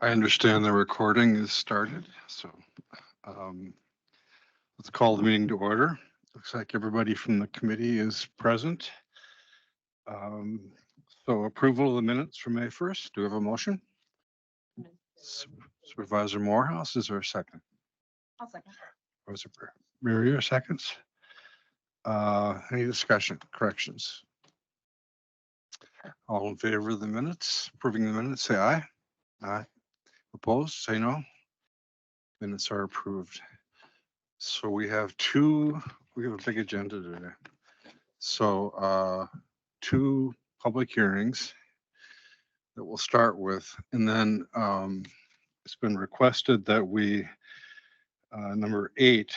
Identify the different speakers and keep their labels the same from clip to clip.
Speaker 1: I understand the recording is started, so um, let's call the meeting to order. Looks like everybody from the committee is present. Um, So approval of the minutes from May 1st. Do we have a motion? Su- Supervisor Morehouse, is there a second?
Speaker 2: I'll second.
Speaker 1: Supervisor Barrier, seconds. Any discussion, corrections? All in favor of the minutes, approving the minutes, say aye. Aye. Opposed, say no. Minutes are approved. So we have a big agenda today. So two public hearings that we'll start with. And then it's been requested that we, number 8,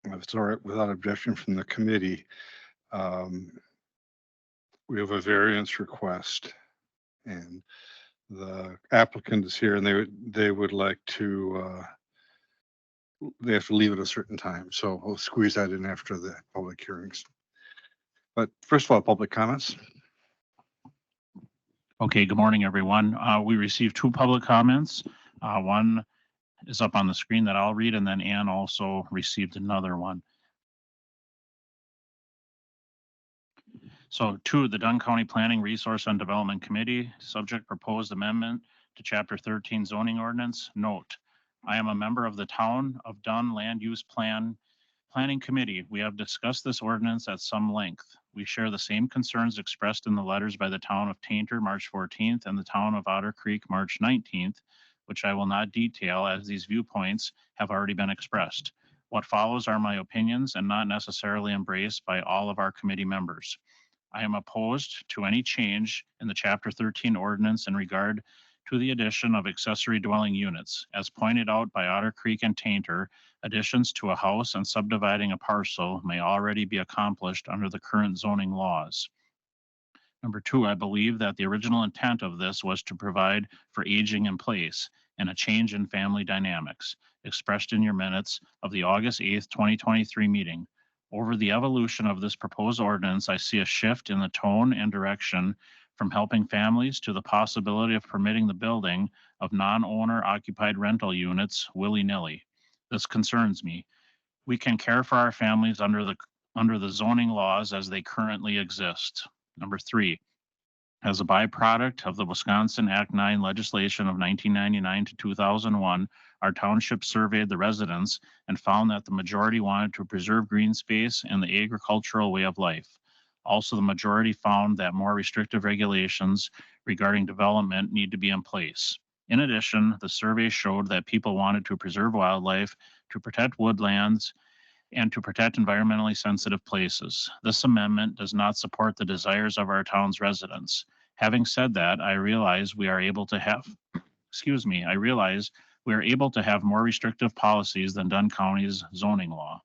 Speaker 1: if it's all right, without objection from the committee, um, we have a variance request. And the applicant is here and they would like to, they have to leave at a certain time. So we'll squeeze that in after the public hearings. But first of all, public comments.
Speaker 3: Okay, good morning, everyone. We received 2 public comments. One is up on the screen that I'll read, and then Ann also received another one. So 2, the Dunn County Planning Resource and Development Committee, subject proposed amendment to Chapter 13 zoning ordinance. Note, I am a member of the Town of Dunn Land Use Planning Committee. We have discussed this ordinance at some length. We share the same concerns expressed in the letters by the town of Tainter, March 14th, and the town of Otter Creek, March 19th, which I will not detail as these viewpoints have already been expressed. What follows are my opinions and not necessarily embraced by all of our committee members. I am opposed to any change in the Chapter 13 ordinance in regard to the addition of accessory dwelling units. As pointed out by Otter Creek and Tainter, additions to a house and subdividing a parcel may already be accomplished under the current zoning laws. Number 2, I believe that the original intent of this was to provide for aging in place and a change in family dynamics, expressed in your minutes of the August 8th, 2023 meeting. Over the evolution of this proposed ordinance, I see a shift in the tone and direction from helping families to the possibility of permitting the building of non-owner occupied rental units willy-nilly. This concerns me. We can care for our families under the zoning laws as they currently exist. Number 3, as a byproduct of the Wisconsin Act 9 legislation of 1999 to 2001, our township surveyed the residents and found that the majority wanted to preserve green space and the agricultural way of life. Also, the majority found that more restrictive regulations regarding development need to be in place. In addition, the survey showed that people wanted to preserve wildlife, to protect woodlands, and to protect environmentally sensitive places. This amendment does not support the desires of our town's residents. Having said that, I realize we are able to have more restrictive policies than Dunn County's zoning law.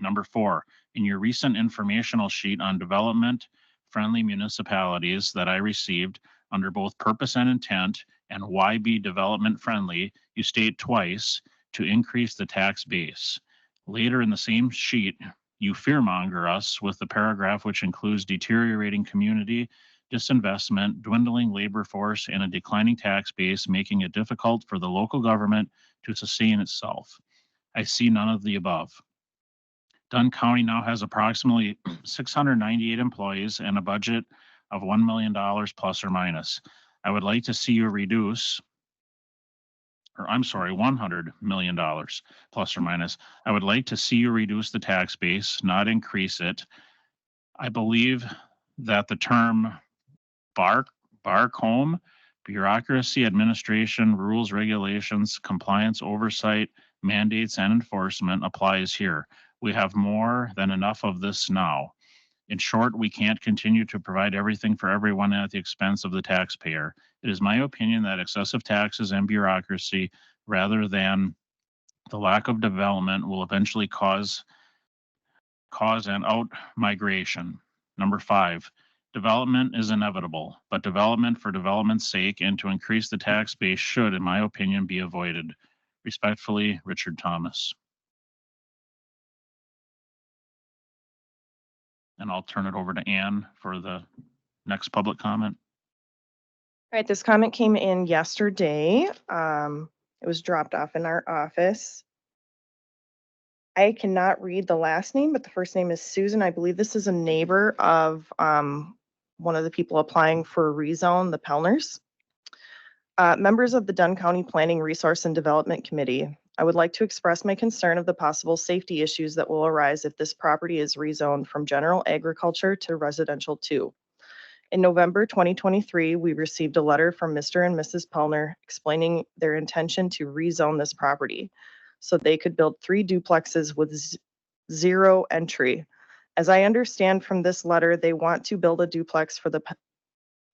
Speaker 3: Number 4, in your recent informational sheet on development-friendly municipalities that I received under both purpose and intent and why be development-friendly, you state twice to increase the tax base. Later in the same sheet, you fearmonger us with the paragraph which includes deteriorating community, disinvestment, dwindling labor force, and a declining tax base, making it difficult for the local government to sustain itself. I see none of the above. Dunn County now has approximately 698 employees and a budget of $1 million plus or minus. I would like to see you reduce, $100 million plus or minus. I would like to see you reduce the tax base, not increase it. I believe that the term barcomb, bureaucracy, administration, rules, regulations, compliance, oversight, mandates, and enforcement applies here. We have more than enough of this now. In short, we can't continue to provide everything for everyone at the expense of the taxpayer. It is my opinion that excessive taxes and bureaucracy, rather than the lack of development, will eventually cause an out migration. Number 5, development is inevitable, but development for development's sake and to increase the tax base should, in my opinion, be avoided. Respectfully, Richard Thomas. And I'll turn it over to Ann for the next public comment.
Speaker 2: All right, this comment came in yesterday. It was dropped off in our office. I cannot read the last name, but the first name is Susan. I believe this is a neighbor of one of the people applying for a rezone, the Pellners. Members of the Dunn County Planning Resource and Development Committee, I would like to express my concern of the possible safety issues that will arise if this property is rezoned from general agriculture to residential 2. In November 2023, we received a letter from Mr. and Mrs. Pellner explaining their intention to rezone this property so they could build 3 duplexes with zero entry. As I understand from this letter, they want to build a duplex for the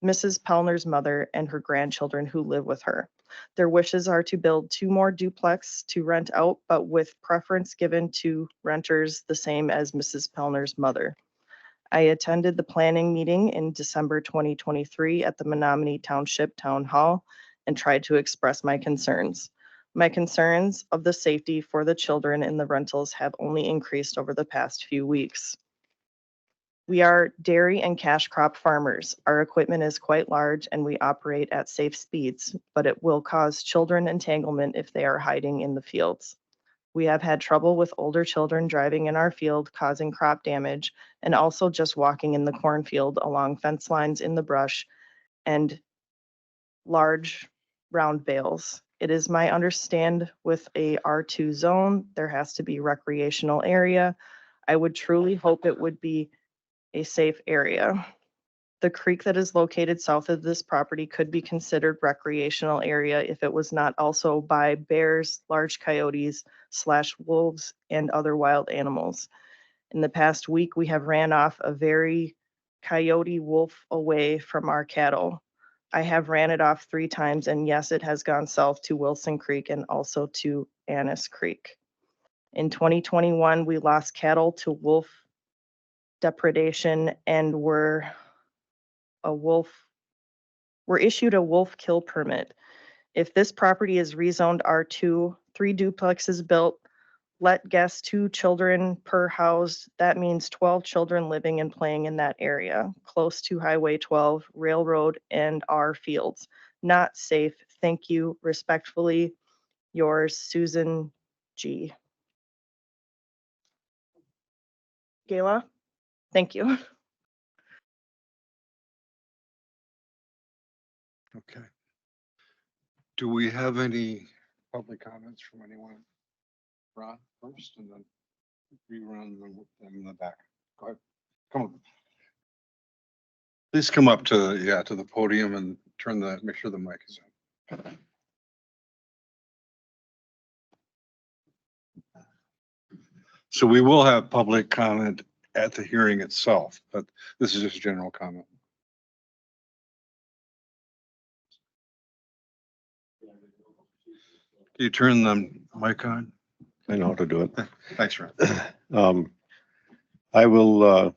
Speaker 2: Mrs. Pellner's mother and her grandchildren who live with her. Their wishes are to build 2 more duplex to rent out, but with preference given to renters the same as Mrs. Pellner's mother. I attended the planning meeting in December 2023 at the Menominee Township Town Hall and tried to express my concerns. My concerns of the safety for the children in the rentals have only increased over the past few weeks. We are dairy and cash crop farmers. Our equipment is quite large and we operate at safe speeds, but it will cause children entanglement if they are hiding in the fields. We have had trouble with older children driving in our field, causing crop damage, and also just walking in the cornfield along fence lines in the brush and large round bales. It is my understand with a R2 zone, there has to be recreational area. I would truly hope it would be a safe area. The creek that is located south of this property could be considered recreational area if it was not also by bears, large coyotes / wolves, and other wild animals. In the past week, we have ran off a very coyote wolf away from our cattle. I have ran it off 3 times, and yes, it has gone south to Wilson Creek and also to Annis Creek. In 2021, we lost cattle to wolf depredation and were issued a wolf kill permit. If this property is rezoned R2, 3 duplexes built, let guess 2 children per house, that means 12 children living and playing in that area, close to Highway 12, railroad, and our fields. Not safe. Thank you. Respectfully, yours, Susan G. Gayla, thank you.
Speaker 1: Okay. Do we have any public comments from anyone? Ron first and then rerun them in the back. Go ahead. Come on. Please come up to, to the podium and make sure the mic is on. So we will have public comment at the hearing itself, but this is just general comment. Can you turn the mic on?
Speaker 4: I know how to do it.
Speaker 1: Thanks, Ron.
Speaker 4: I will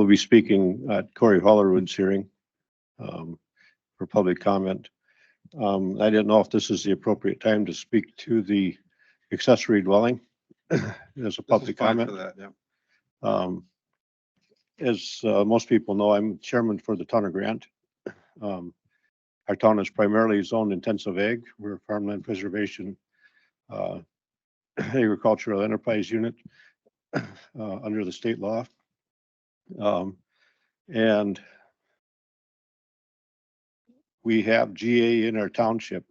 Speaker 4: be speaking at Corey Hollerwood's hearing for public comment. I didn't know if this is the appropriate time to speak to the accessory dwelling as a public comment.
Speaker 1: For that, yeah.
Speaker 4: As most people know, I'm chairman for the town of Grant. Our town is primarily zoned intensive ag. We're a farmland preservation agricultural enterprise unit under the state law. And we have GA in our township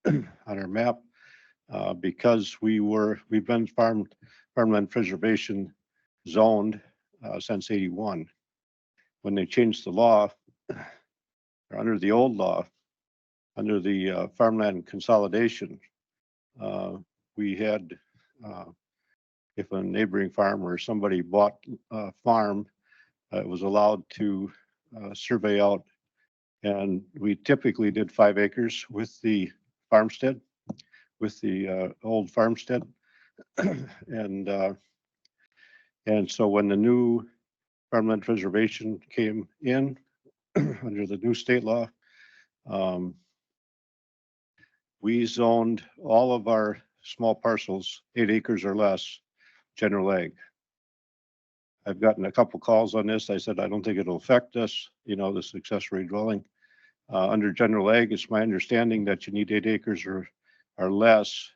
Speaker 4: on our map because we've been farmland preservation zoned since '81. When they changed the law, or under the old law, under the farmland consolidation, we had, if a neighboring farm or somebody bought a farm, it was allowed to survey out, and we typically did 5 acres with the farmstead, with the old farmstead, and so when the new farmland preservation came in under the new state law, we zoned all of our small parcels, 8 acres or less, general ag. I've gotten a couple calls on this. I said, I don't think it'll affect us, this accessory dwelling. Under general ag, it's my understanding that you need 8 acres or less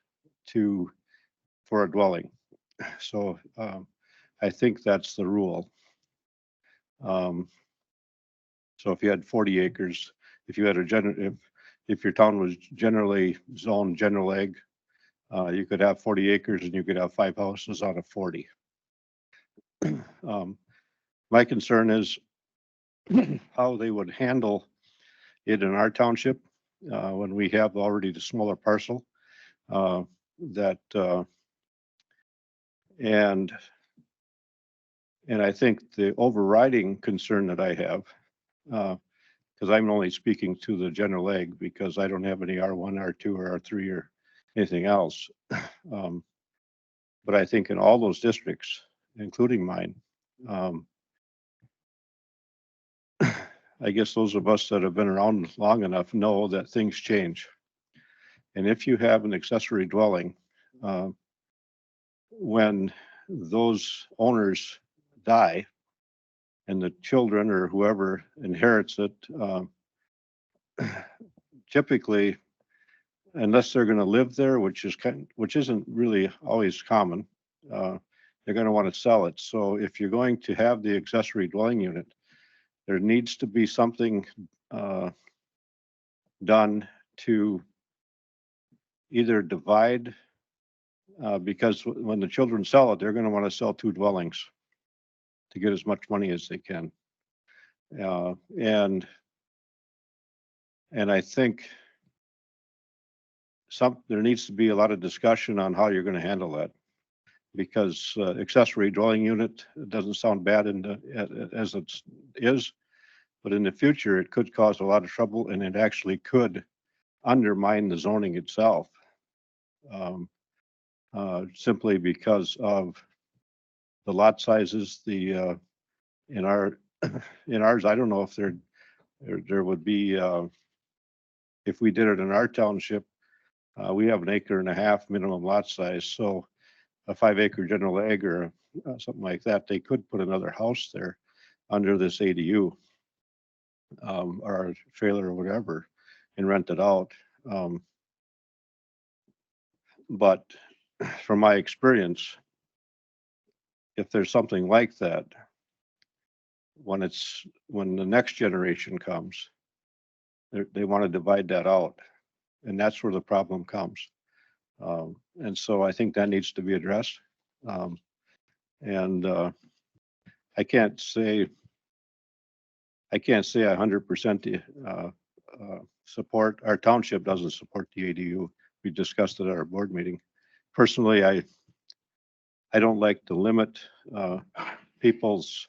Speaker 4: for a dwelling. So I think that's the rule. So if you had 40 acres, if you had if your town was generally zoned general ag, you could have 40 acres and you could have 5 houses out of 40. My concern is how they would handle it in our township when we have already the smaller parcel and I think the overriding concern that I have, because I'm only speaking to the general ag because I don't have any R1, R2, or R3 or anything else. But I think in all those districts, including mine, I guess those of us that have been around long enough know that things change. And if you have an accessory dwelling, when those owners die and the children or whoever inherits it, typically, unless they're going to live there, which isn't really always common, they're going to want to sell it. So if you're going to have the accessory dwelling unit, there needs to be something done to either divide, because when the children sell it, they're going to want to sell 2 dwellings to get as much money as they can. And I think there needs to be a lot of discussion on how you're going to handle that, because accessory dwelling unit doesn't sound bad as it is, but in the future it could cause a lot of trouble, and it actually could undermine the zoning itself, simply because of the lot sizes. In ours, I don't know if there would be, if we did it in our township, we have 1.5 acre minimum lot size. So a 5 acre general ag or something like that, they could put another house there under this ADU or a trailer or whatever and rent it out. But from my experience, if there's something like that, when the next generation comes, they want to divide that out, and that's where the problem comes. And so I think that needs to be addressed. And I can't say 100% support. Our township doesn't support the ADU. We discussed it at our board meeting. Personally, I don't like to limit people's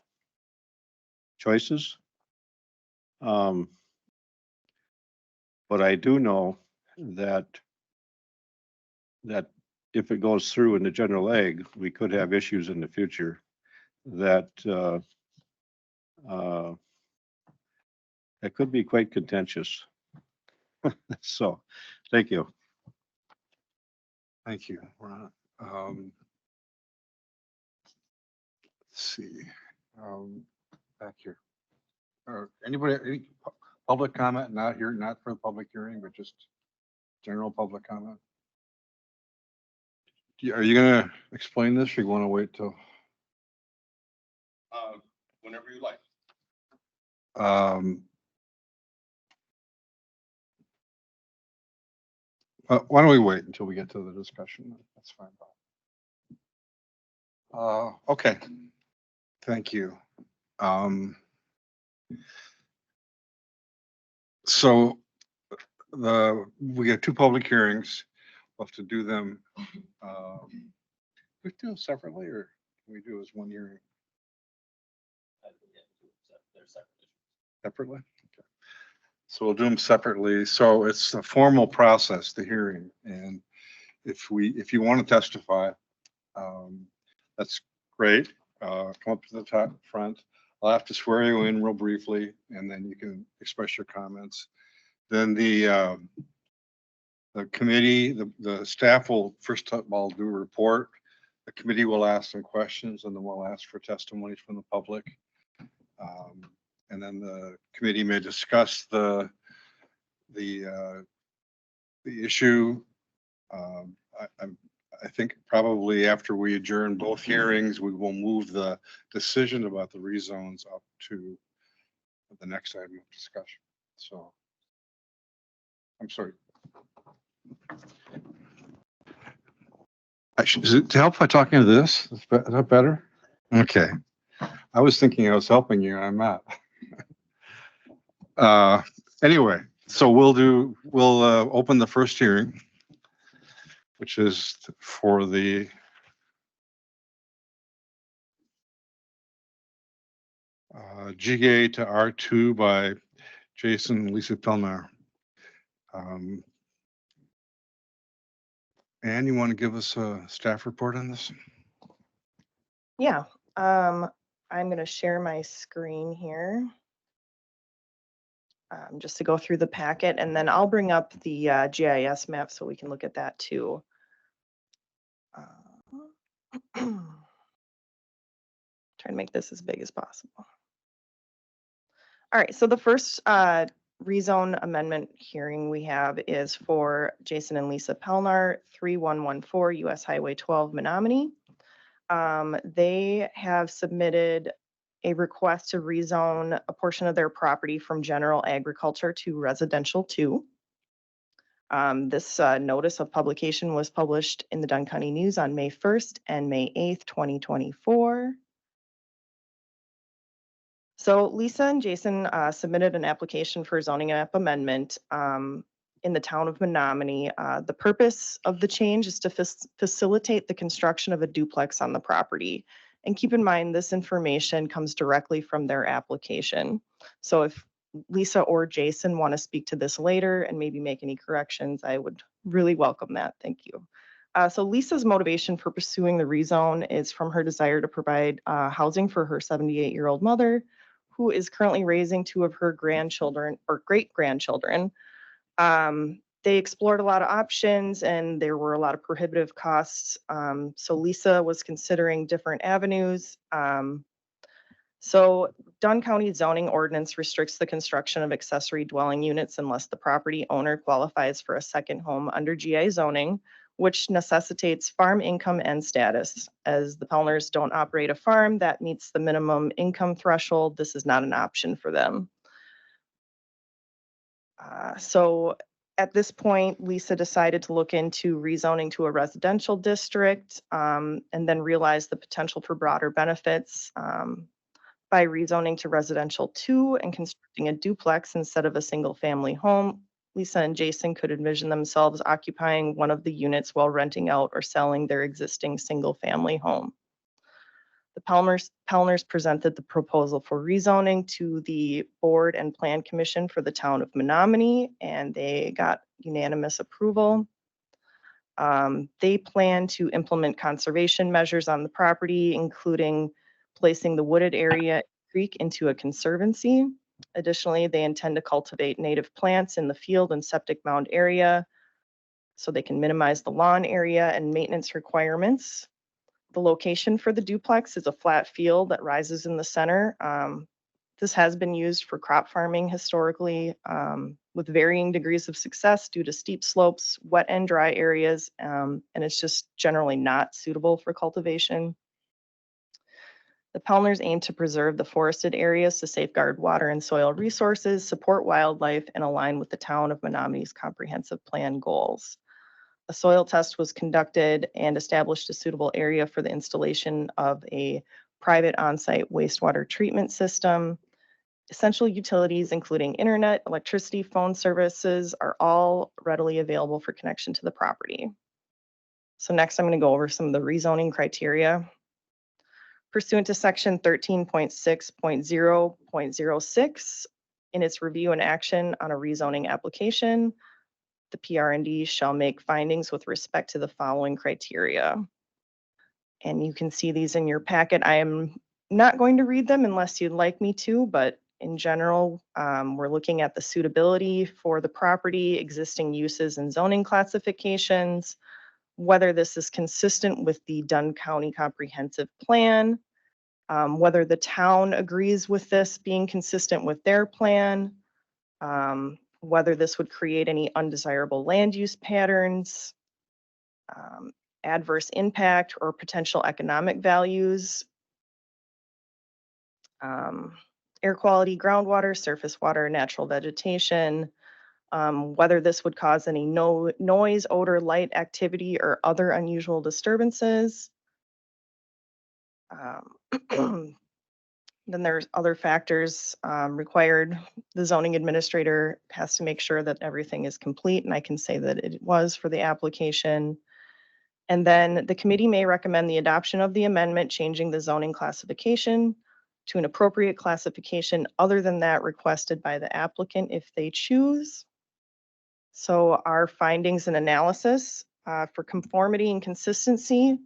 Speaker 4: choices. But I do know that if it goes through in the general ag, we could have issues in the future that could be quite contentious. So, thank you.
Speaker 1: Thank you, Ron. Let's see, back here. Anybody, any public comment? Not here, not for the public hearing, but just general public comment. Are you gonna explain this, or you want to wait till?
Speaker 5: Whenever you like.
Speaker 1: Why don't we wait until we get to the discussion? That's fine. Okay. Thank you. So we got 2 public hearings. We'll have to do them. We do them separately, or can we do as one hearing? Separately? Okay. So we'll do them separately. So it's the formal process, the hearing. And if you want to testify, that's great. Come up to the top front. I'll have to swear you in real briefly, and then you can express your comments. Then the committee, the staff will first of all do a report. the committee will ask some questions and then we'll ask for testimonies from the public. And then the committee may discuss the issue. I think probably after we adjourn both hearings, we will move the decision about the rezones up to the next item of discussion. So I'm sorry. Is it to help by talking to this? Is that better? Okay. I was thinking I was helping you. I'm not. Anyway, so we'll open the first hearing, which is for the GA to R2 by Jason and Lisa Pelnar. Ann, you want to give us a staff report on this?
Speaker 2: Yeah, I'm going to share my screen here. Just to go through the packet, and then I'll bring up the GIS map so we can look at that too. Try and make this as big as possible. All right, so the first rezone amendment hearing we have is for Jason and Lisa Pelnar, 3114 US Highway 12, Menominee. They have submitted a request to rezone a portion of their property from general agriculture to residential 2. This notice of publication was published in the Dunn County News on May 1st and May 8th, 2024. So Lisa and Jason submitted an application for zoning map amendment in the town of Menominee. The purpose of the change is to facilitate the construction of a duplex on the property. And keep in mind, this information comes directly from their application. So if Lisa or Jason want to speak to this later and maybe make any corrections, I would really welcome that. Thank you. So Lisa's motivation for pursuing the rezone is from her desire to provide housing for her 78-year-old mother, who is currently raising 2 of her grandchildren or great-grandchildren. They explored a lot of options and there were a lot of prohibitive costs. So Lisa was considering different avenues. So Dunn County zoning ordinance restricts the construction of accessory dwelling units unless the property owner qualifies for a second home under GI zoning, which necessitates farm income and status. As the Pelnars don't operate a farm that meets the minimum income threshold, this is not an option for them. So at this point, Lisa decided to look into rezoning to a residential district and then realized the potential for broader benefits by rezoning to residential 2 and constructing a duplex instead of a single family home. Lisa and Jason could envision themselves occupying one of the units while renting out or selling their existing single family home. The Pelnars presented the proposal for rezoning to the Board and Plan Commission for the town of Menominee, and they got unanimous approval. They plan to implement conservation measures on the property, including placing the wooded area creek into a conservancy. Additionally, they intend to cultivate native plants in the field and septic mound area so they can minimize the lawn area and maintenance requirements. The location for the duplex is a flat field that rises in the center. This has been used for crop farming historically with varying degrees of success due to steep slopes, wet and dry areas, and it's just generally not suitable for cultivation. The Pelnars aim to preserve the forested areas to safeguard water and soil resources, support wildlife, and align with the town of Menominee's comprehensive plan goals. A soil test was conducted and established a suitable area for the installation of a private on-site wastewater treatment system. Essential utilities, including internet, electricity, phone services, are all readily available for connection to the property. So next, I'm going to go over some of the rezoning criteria. Pursuant to section 13.6.0.06, in its review and action on a rezoning application, the PRND shall make findings with respect to the following criteria. And you can see these in your packet. I am not going to read them unless you'd like me to, but in general, we're looking at the suitability for the property, existing uses and zoning classifications, whether this is consistent with the Dunn County Comprehensive Plan, whether the town agrees with this being consistent with their plan, whether this would create any undesirable land use patterns, adverse impact or potential economic values, air quality, groundwater, surface water, natural vegetation, whether this would cause any noise, odor, light activity, or other unusual disturbances. Then there's other factors required. The zoning administrator has to make sure that everything is complete, and I can say that it was for the application. And then the committee may recommend the adoption of the amendment, changing the zoning classification to an appropriate classification other than that requested by the applicant if they choose. So our findings and analysis for conformity and consistency.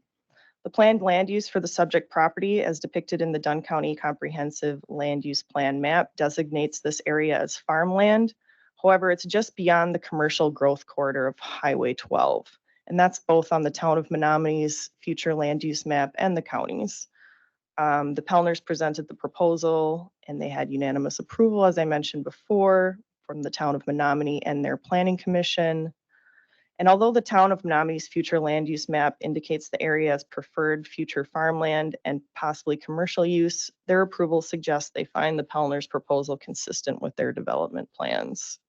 Speaker 2: The planned land use for the subject property as depicted in the Dunn County Comprehensive Land Use Plan map designates this area as farmland. However, it's just beyond the commercial growth corridor of Highway 12. And that's both on the town of Menominee's future land use map and the county's. The Pellners presented the proposal and they had unanimous approval, as I mentioned before, from the town of Menominee and their planning commission. And although the town of Menominee's future land use map indicates the area as preferred future farmland and possibly commercial use, their approval suggests they find the Pellners' proposal consistent with their development plans.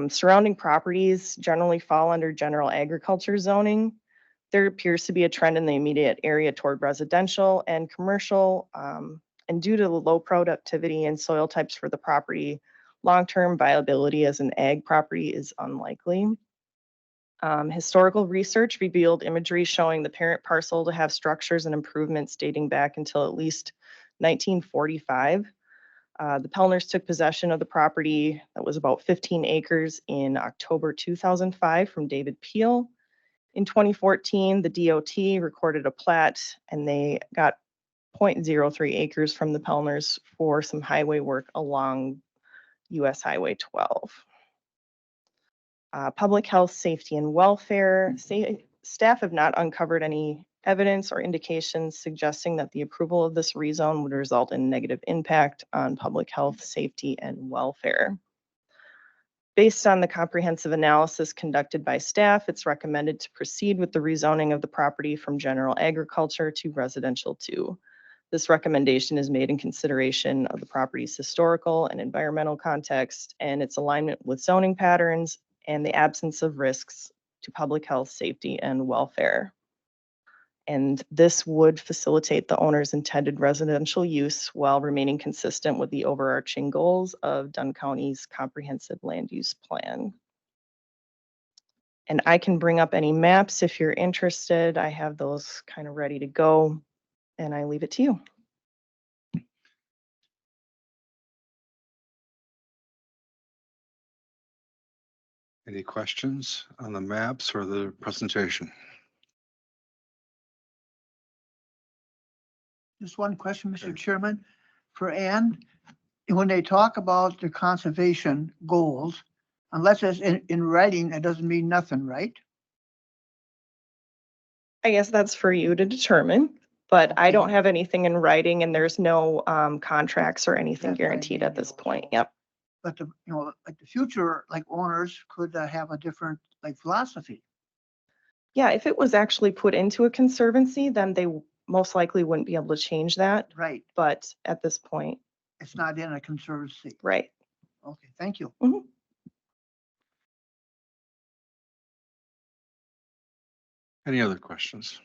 Speaker 2: Surrounding properties generally fall under general agriculture zoning. There appears to be a trend in the immediate area toward residential and commercial. And due to the low productivity and soil types for the property, long-term viability as an ag property is unlikely. Historical research revealed imagery showing the parent parcel to have structures and improvements dating back until at least 1945. The Pellners took possession of the property that was about 15 acres in October 2005 from David Peel. In 2014, the DOT recorded a plat and they got 0.03 acres from the Pellners for some highway work along US Highway 12. Public health, safety, and welfare. Staff have not uncovered any evidence or indications suggesting that the approval of this rezone would result in negative impact on public health, safety, and welfare. Based on the comprehensive analysis conducted by staff, it's recommended to proceed with the rezoning of the property from general agriculture to residential 2. This recommendation is made in consideration of the property's historical and environmental context and its alignment with zoning patterns and the absence of risks to public health, safety, and welfare. And this would facilitate the owner's intended residential use while remaining consistent with the overarching goals of Dunn County's comprehensive land use plan. And I can bring up any maps if you're interested. I have those kind of ready to go, and I leave it to you.
Speaker 1: Any questions on the maps or the presentation?
Speaker 5: Just one question,
Speaker 1: Sure.
Speaker 5: Mr. Chairman, for Ann. When they talk about the conservation goals, unless it's in writing, that doesn't mean nothing, right?
Speaker 2: I guess that's for you to determine, but I
Speaker 5: Okay.
Speaker 2: don't have anything in writing and there's no contracts or anything
Speaker 5: That's what I
Speaker 2: guaranteed at
Speaker 5: mean,
Speaker 2: this point. Yep.
Speaker 5: But the, like the future, like owners could have a different like philosophy.
Speaker 2: Yeah, if it was actually put into a conservancy, then they most likely wouldn't be able to change that.
Speaker 5: Right.
Speaker 2: But at this point,
Speaker 5: It's not in a conservancy.
Speaker 2: right.
Speaker 5: Okay, thank you.
Speaker 1: Any other questions?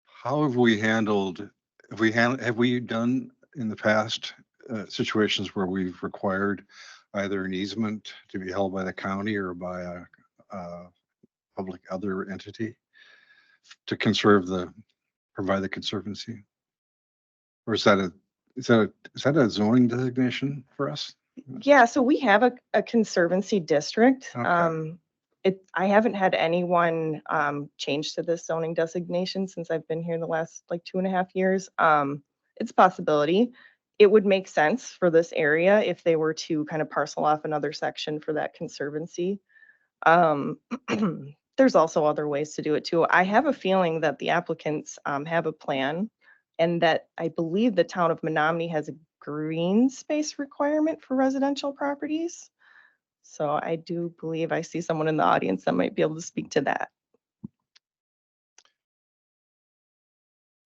Speaker 1: How have we handled, have we done in the past situations where we've required either an easement to be held by the county or by a public other entity to provide the conservancy? Or is that a zoning designation for us?
Speaker 2: Yeah, so we have a conservancy district.
Speaker 1: Okay.
Speaker 2: I haven't had anyone change to this zoning designation since I've been here the last like 2.5 years. It's a possibility. It would make sense for this area if they were to kind of parcel off another section for that conservancy. There there's also other ways to do it too. I have a feeling that the applicants have a plan and that I believe the town of Menominee has a green space requirement for residential properties. So I do believe I see someone in the audience that might be able to speak to that.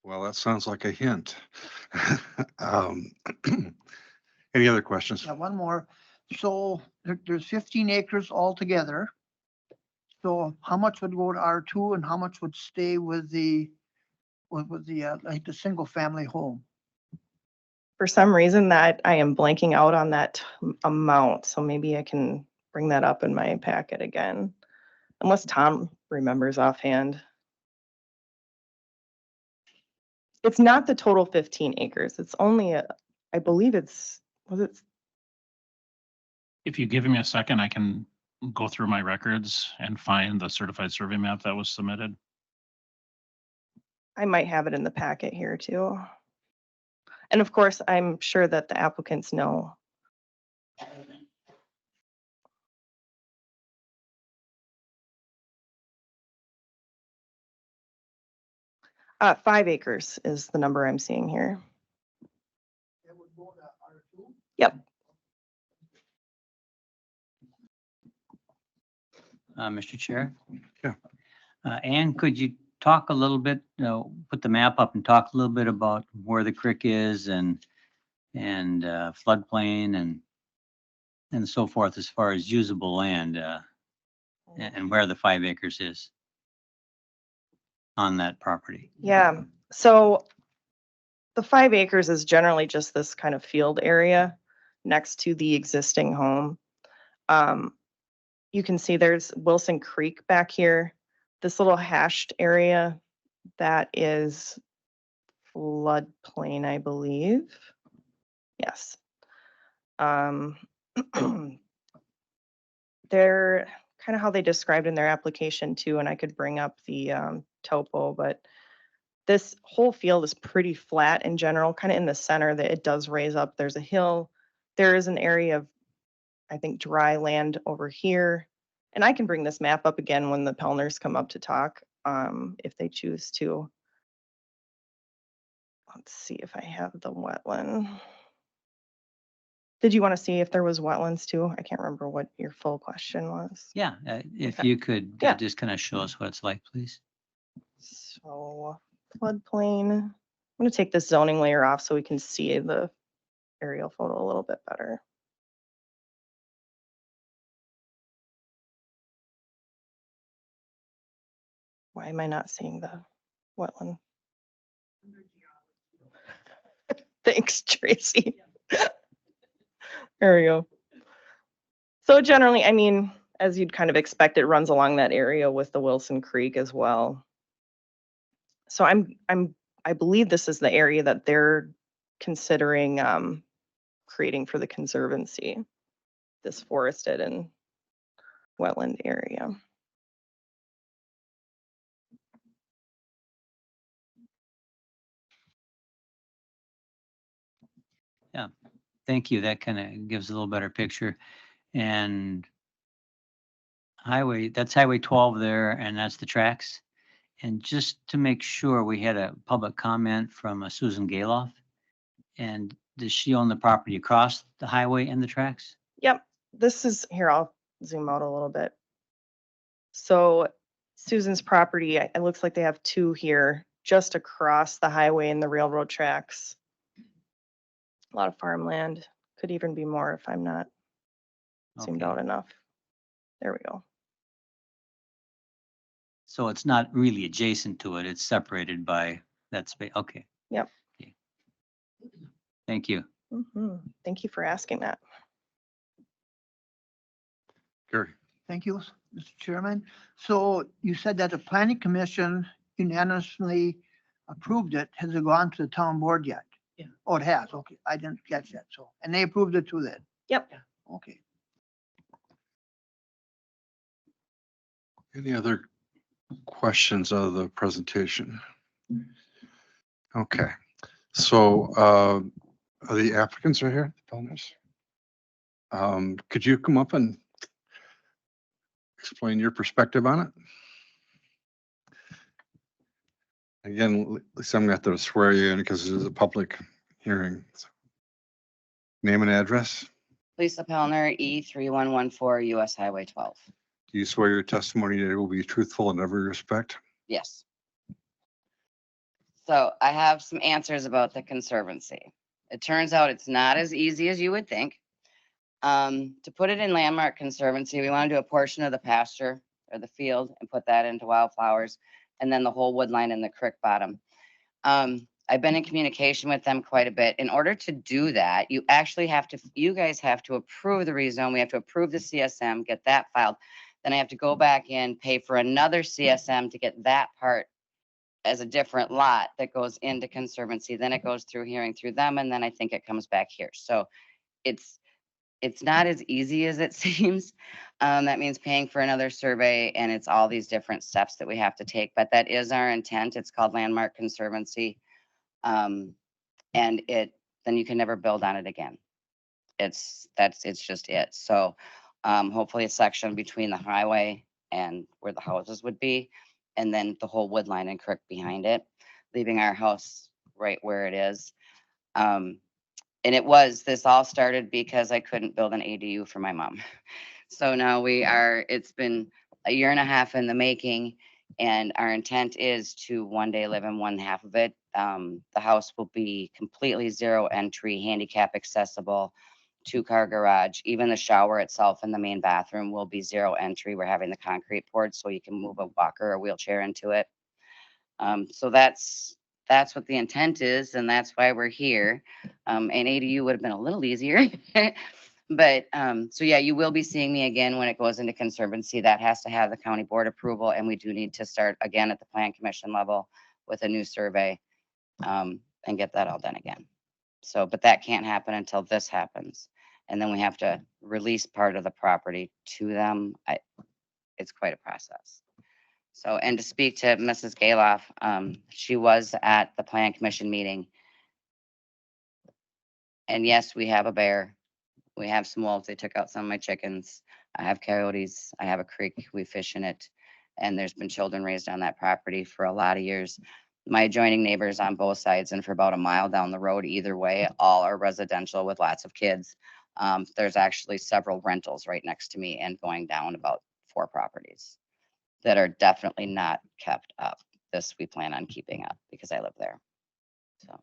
Speaker 1: Well, that sounds like a hint. Um, Any other questions?
Speaker 5: Yeah, one more. So there's 15 acres altogether. So how much would go to R2 and how much would stay with the, like the single family home?
Speaker 2: For some reason that I am blanking out on that amount, so maybe I can bring that up in my packet again. Unless Tom remembers offhand. It's not the total 15 acres. It's only I believe it's, was it,
Speaker 3: If you give me a second, I can go through my records and find the certified survey map that was submitted.
Speaker 2: I might have it in the packet here too. And of course, I'm sure that the applicants know. 5 acres is the number I'm seeing here.
Speaker 5: That would go to R2?
Speaker 2: Yep.
Speaker 6: Mr. Chair?
Speaker 1: Yeah.
Speaker 6: Ann, could you talk a little bit, put the map up and talk a little bit about where the creek is and floodplain and so forth as far as usable land and where the 5 acres is on that property?
Speaker 2: Yeah, so the 5 acres is generally just this kind of field area next to the existing home. You can see there's Wilson Creek back here. This little hashed area, that is floodplain, I believe. Yes. They're kind of how they described in their application too, and I could bring up the topo, but this whole field is pretty flat in general, kind of in the center that it does raise up. There's a hill. There is an area of, I think, dry land over here. And I can bring this map up again when the Pellners come up to talk, if they choose to. Let's see if I have the wetland. Did you want to see if there was wetlands too? I can't remember what your full question was.
Speaker 6: Yeah, if
Speaker 2: Okay.
Speaker 6: you could
Speaker 2: Yeah.
Speaker 6: just kind of show us what it's like, please.
Speaker 2: So floodplain, I'm going to take this zoning layer off so we can see the aerial photo a little bit better. Why am I not seeing the wetland? Thanks, Tracy. There we go. So generally, I mean, as you'd kind of expect, it runs along that area with the Wilson Creek as well. So I believe this is the area that they're considering creating for the conservancy, this forested and wetland area.
Speaker 6: Thank you. That kind of gives a little better picture. And that's Highway 12 there, and that's the tracks. And just to make sure, we had a public comment from Susan Galoff. And does she own the property across the highway and the tracks?
Speaker 2: Yep, this is, here, I'll zoom out a little bit. So Susan's property, it looks like they have 2 here, just across the highway and the railroad tracks. A lot of farmland, could even be more if I'm not zoomed
Speaker 6: Okay.
Speaker 2: out enough. There we go.
Speaker 6: So it's not really adjacent to it, it's separated by that space. Okay.
Speaker 2: Yep.
Speaker 6: Okay. Thank you.
Speaker 2: Thank you for asking that.
Speaker 1: Gary?
Speaker 5: Thank you, Mr. Chairman. So you said that the planning commission unanimously approved it. Has it gone to the town board yet?
Speaker 7: Yeah.
Speaker 5: Oh, it has. Okay, I didn't catch that. So, and they approved it too then?
Speaker 2: Yep.
Speaker 5: Okay.
Speaker 1: Any other questions of the presentation? Okay, so the applicants are here, the Pellners. Could you come up and explain your perspective on it? Again, Lisa, I'm gonna have to swear you in because this is a public hearing. Name and address.
Speaker 7: Lisa Pellner, E3114 US Highway 12.
Speaker 1: Do you swear your testimony today will be truthful in every respect?
Speaker 7: Yes. So I have some answers about the Conservancy. It turns out it's not as easy as you would think. To put it in Landmark Conservancy, we want to do a portion of the pasture or the field and put that into wildflowers, and then the whole wood line in the creek bottom. I've been in communication with them quite a bit. In order to do that, you guys have to approve the rezone. We have to approve the CSM, get that filed. Then I have to go back in, pay for another CSM to get that part as a different lot that goes into Conservancy. Then it goes through hearing through them, and then I think it comes back here. So it's not as easy as it seems. That means paying for another survey, and it's all these different steps that we have to take. But that is our intent. It's called Landmark Conservancy. And then you can never build on it again. It's just it. So hopefully a section between the highway and where the houses would be, and then the whole wood line and creek behind it, leaving our house right where it is. And this all started because I couldn't build an ADU for my mom. So now it's been a year and a half in the making, and our intent is to one day live in one half of it. The house will be completely zero entry, handicap accessible, 2-car garage. Even the shower itself and the main bathroom will be zero entry. We're having the concrete poured so you can move a walker or wheelchair into it. So that's what the intent is, and that's why we're here. An ADU would have been a little easier. But so yeah, you will be seeing me again when it goes into Conservancy. That has to have the county board approval, and we do need to start again at the plan commission level with a new survey and get that all done again. So, but that can't happen until this happens. And then we have to release part of the property to them. It's quite a process. So, and to speak to Mrs. Galoff, she was at the plan commission meeting. And yes, we have a bear. We have some wolves. They took out some of my chickens. I have coyotes. I have a creek. We fish in it. And there's been children raised on that property for a lot of years. My adjoining neighbors on both sides and for about a mile down the road, either way, all are residential with lots of kids. There's actually several rentals right next to me and going down about 4 properties that are definitely not kept up. This we plan on keeping up because I live there. So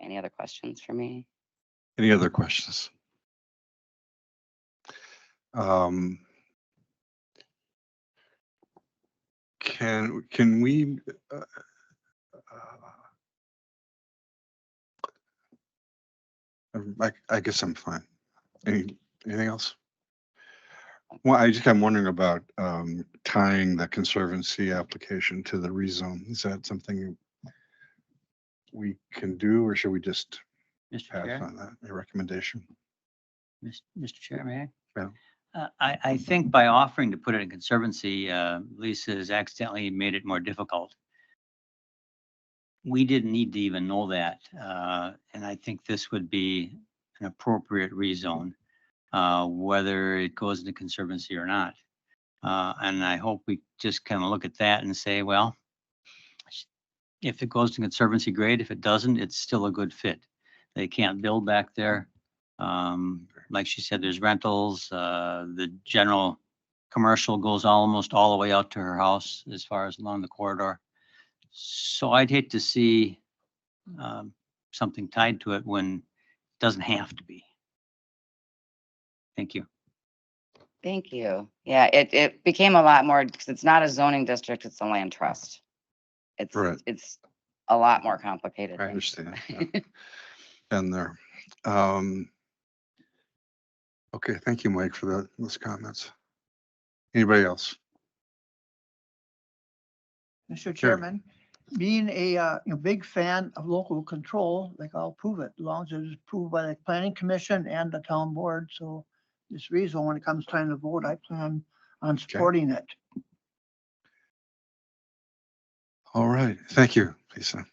Speaker 7: any other questions for me?
Speaker 1: Any other questions? Can we I guess I'm fine. Anything else? Well, I'm wondering about tying the Conservancy application to the rezone. Is that something we can do, or should we just
Speaker 6: Mr.
Speaker 1: pass
Speaker 6: Chair,
Speaker 1: on that? A recommendation?
Speaker 6: Mr. Chair, may
Speaker 1: Yeah.
Speaker 6: I? I think by offering to put it in Conservancy, Lisa has accidentally made it more difficult. We didn't need to even know that, and I think this would be an appropriate rezone, whether it goes into Conservancy or not. And I hope we just kind of look at that and say, well, if it goes to Conservancy, great. If it doesn't, it's still a good fit. They can't build back there. Like she said, there's rentals. The general commercial goes almost all the way out to her house as far as along the corridor. So I'd hate to see something tied to it when it doesn't have to be. Thank you.
Speaker 7: Thank you. Yeah, it became a lot more because it's not a zoning district, it's a land trust.
Speaker 1: Right.
Speaker 7: It's a lot more complicated.
Speaker 1: I understand. Yeah. Been there. Okay, thank you, Mike, for those comments. Anybody else?
Speaker 5: Mr. Chairman, being a big fan of local control, like I'll prove it, as long as it's approved by the planning commission and the town board. So this reason, when it comes time to vote, I plan on supporting it.
Speaker 1: All right, thank you, Lisa.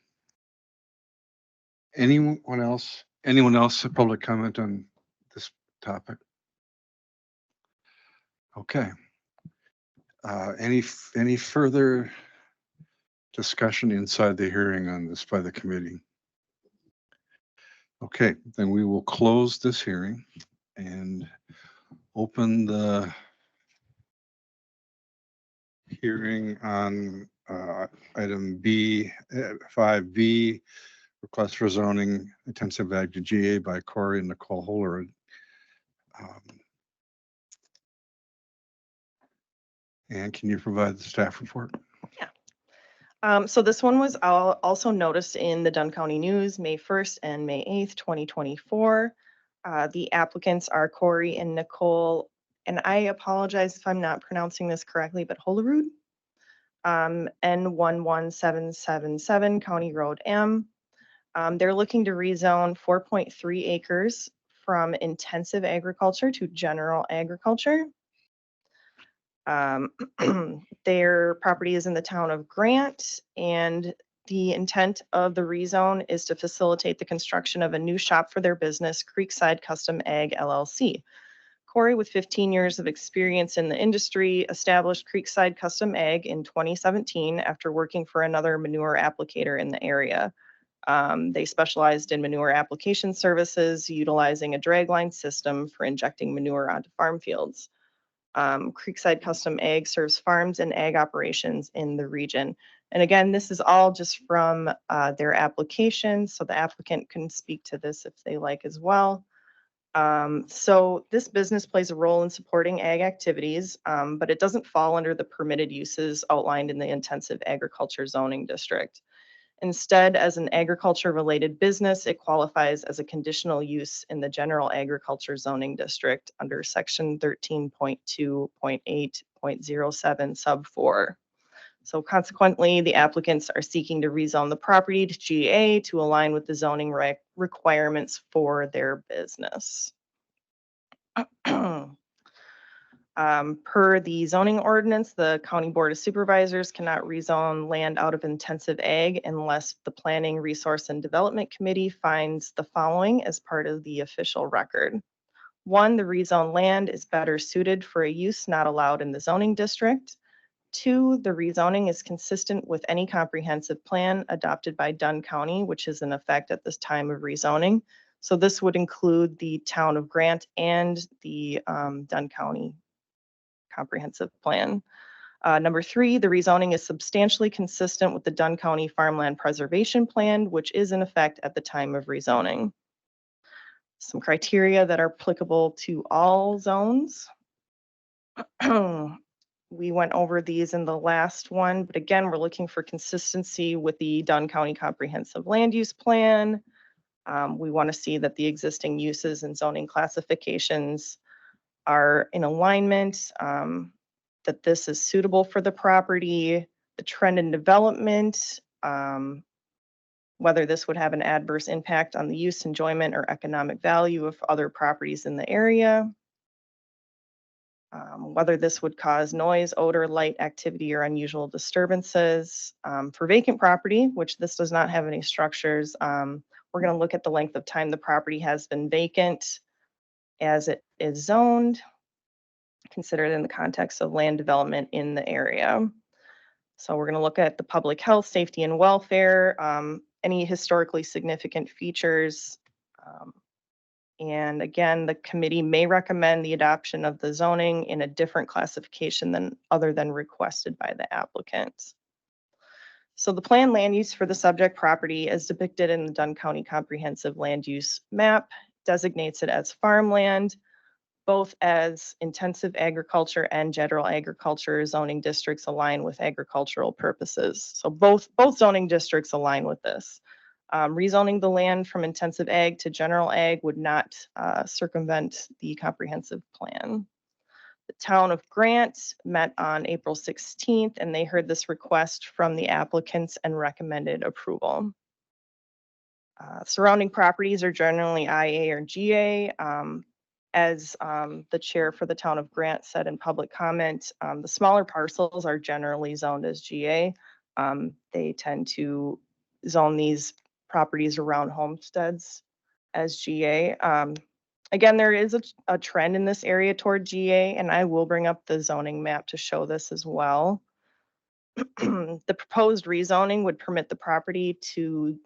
Speaker 1: Anyone else? Anyone else? Public comment on this topic? Okay. Any further discussion inside the hearing on this by the committee? Okay, then we will close this hearing and open the hearing on item B, 5B, request for zoning intensive ag to GA by Corey and Nicole Hollerud. And can you provide the staff report?
Speaker 2: So this one was also noticed in the Dunn County News, May 1st and May 8th, 2024. The applicants are Corey and Nicole, and I apologize if I'm not pronouncing this correctly, but Hollerud, N11777 County Road M. They're looking to rezone 4.3 acres from intensive agriculture to general agriculture. Their property is in the town of Grant, and the intent of the rezone is to facilitate the construction of a new shop for their business, Creekside Custom Ag LLC. Corey, with 15 years of experience in the industry, established Creekside Custom Ag in 2017 after working for another manure applicator in the area. They specialized in manure application services, utilizing a dragline system for injecting manure onto farm fields. Creekside Custom Ag serves farms and ag operations in the region. And again, this is all just from their application, so the applicant can speak to this if they like as well. So this business plays a role in supporting ag activities, but it doesn't fall under the permitted uses outlined in the intensive agriculture zoning district. Instead, as an agriculture-related business, it qualifies as a conditional use in the general agriculture zoning district under section 13.2.8.07 sub 4. So consequently, the applicants are seeking to rezone the property to GA to align with the zoning requirements for their business. Per the zoning ordinance, the County Board of Supervisors cannot rezone land out of intensive ag unless the Planning, Resource, and Development Committee finds the following as part of the official record. 1, the rezoned land is better suited for a use not allowed in the zoning district. 2, the rezoning is consistent with any comprehensive plan adopted by Dunn County, which is in effect at this time of rezoning. So this would include the town of Grant and the Dunn County comprehensive plan. Number 3, the rezoning is substantially consistent with the Dunn County Farmland Preservation Plan, which is in effect at the time of rezoning. Some criteria that are applicable to all zones. We went over these in the last one, but again, we're looking for consistency with the Dunn County Comprehensive Land Use Plan. We want to see that the existing uses and zoning classifications are in alignment, that this is suitable for the property, the trend in development, whether this would have an adverse impact on the use, enjoyment, or economic value of other properties in the area, whether this would cause noise, odor, light, activity, or unusual disturbances. For vacant property, which this does not have any structures, we're going to look at the length of time the property has been vacant as it is zoned, considered in the context of land development in the area. So we're going to look at the public health, safety, and welfare, any historically significant features. And again, the committee may recommend the adoption of the zoning in a different classification other than requested by the applicant. So the planned land use for the subject property as depicted in the Dunn County Comprehensive Land Use Map designates it as farmland, both as intensive agriculture and general agriculture zoning districts align with agricultural purposes. So both zoning districts align with this. Rezoning the land from intensive ag to general ag would not circumvent the comprehensive plan. The town of Grant met on April 16th, and they heard this request from the applicants and recommended approval. Surrounding properties are generally IA or GA. As the chair for the town of Grant said in public comment, the smaller parcels are generally zoned as GA. They tend to zone these properties around homesteads as GA. Again, there is a trend in this area toward GA, and I will bring up the zoning map to show this as well. The proposed rezoning would permit the property to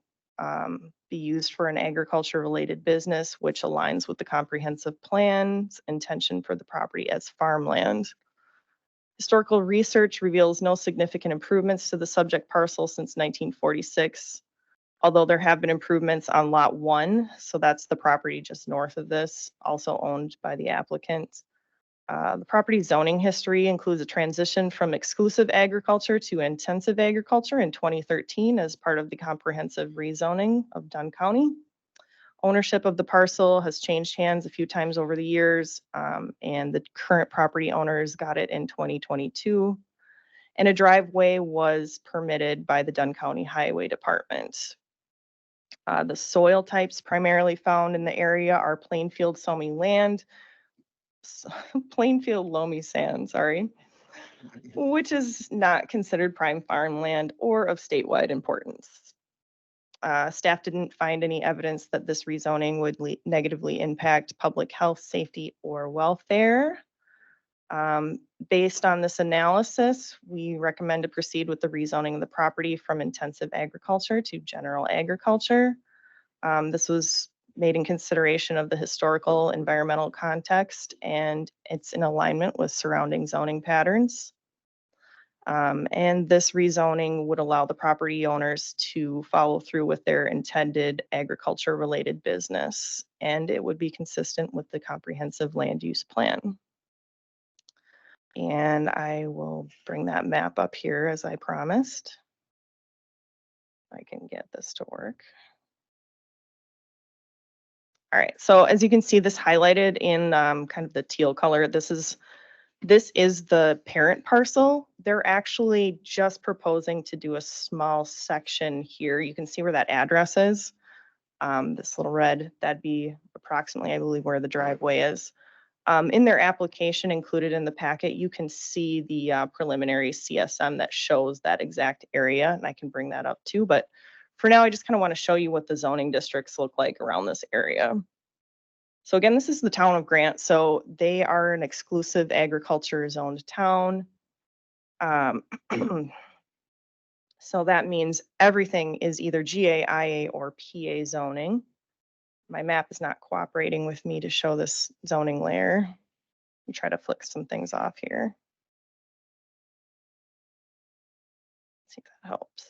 Speaker 2: be used for an agriculture-related business, which aligns with the comprehensive plan's intention for the property as farmland. Historical research reveals no significant improvements to the subject parcel since 1946, although there have been improvements on Lot 1, so that's the property just north of this, also owned by the applicant. The property zoning history includes a transition from exclusive agriculture to intensive agriculture in 2013 as part of the comprehensive rezoning of Dunn County. Ownership of the parcel has changed hands a few times over the years, and the current property owners got it in 2022. And a driveway was permitted by the Dunn County Highway Department. The soil types primarily found in the area are plainfield loamy land, plainfield loamy sand, sorry, which is not considered prime farmland or of statewide importance. Staff didn't find any evidence that this rezoning would negatively impact public health, safety, or welfare. Based on this analysis, we recommend to proceed with the rezoning of the property from intensive agriculture to general agriculture. This was made in consideration of the historical environmental context, and it's in alignment with surrounding zoning patterns. And this rezoning would allow the property owners to follow through with their intended agriculture-related business, and it would be consistent with the comprehensive land use plan. And I will bring that map up here as I promised. I can get this to work. All right, so as you can see, this highlighted in kind of the teal color, this is the parent parcel. They're actually just proposing to do a small section here. You can see where that address is. This little red, that'd be approximately, I believe, where the driveway is. In their application included in the packet, you can see the preliminary CSM that shows that exact area, and I can bring that up too. But for now, I just kind of want to show you what the zoning districts look like around this area. So again, this is the town of Grant. So they are an exclusive agriculture zoned town. So that means everything is either GA, IA, or PA zoning. My map is not cooperating with me to show this zoning layer. Let me try to flick some things off here. See if that helps.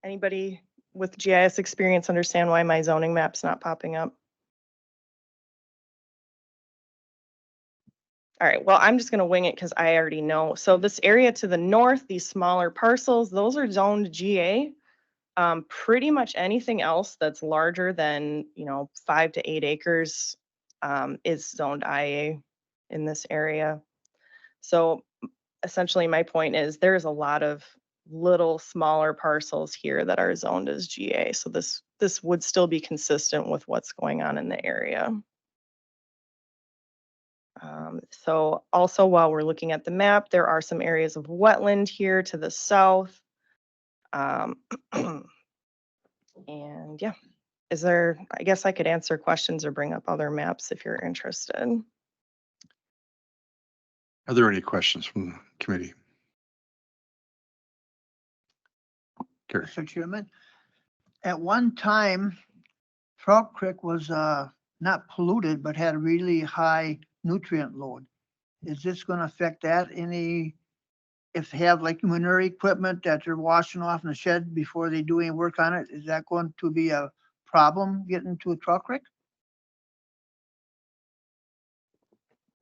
Speaker 2: Anybody with GIS experience understand why my zoning map's not popping up? All right, well, I'm just gonna wing it because I already know. So this area to the north, these smaller parcels, those are zoned GA. Pretty much anything else that's larger than, 5 to 8 acres is zoned IA in this area. So essentially my point is there's a lot of little smaller parcels here that are zoned as GA. So this would still be consistent with what's going on in the area. So also while we're looking at the map, there are some areas of wetland here to the south. And yeah, I guess I could answer questions or bring up other maps if you're interested.
Speaker 1: Are there any questions from the committee? Gary.
Speaker 5: Mr. Chairman, at one time, Trout Creek was not polluted, but had a really high nutrient load. Is this going to affect that any, if they have like manure equipment that they're washing off in the shed before they do any work on it? Is that going to be a problem getting to a Trout Creek?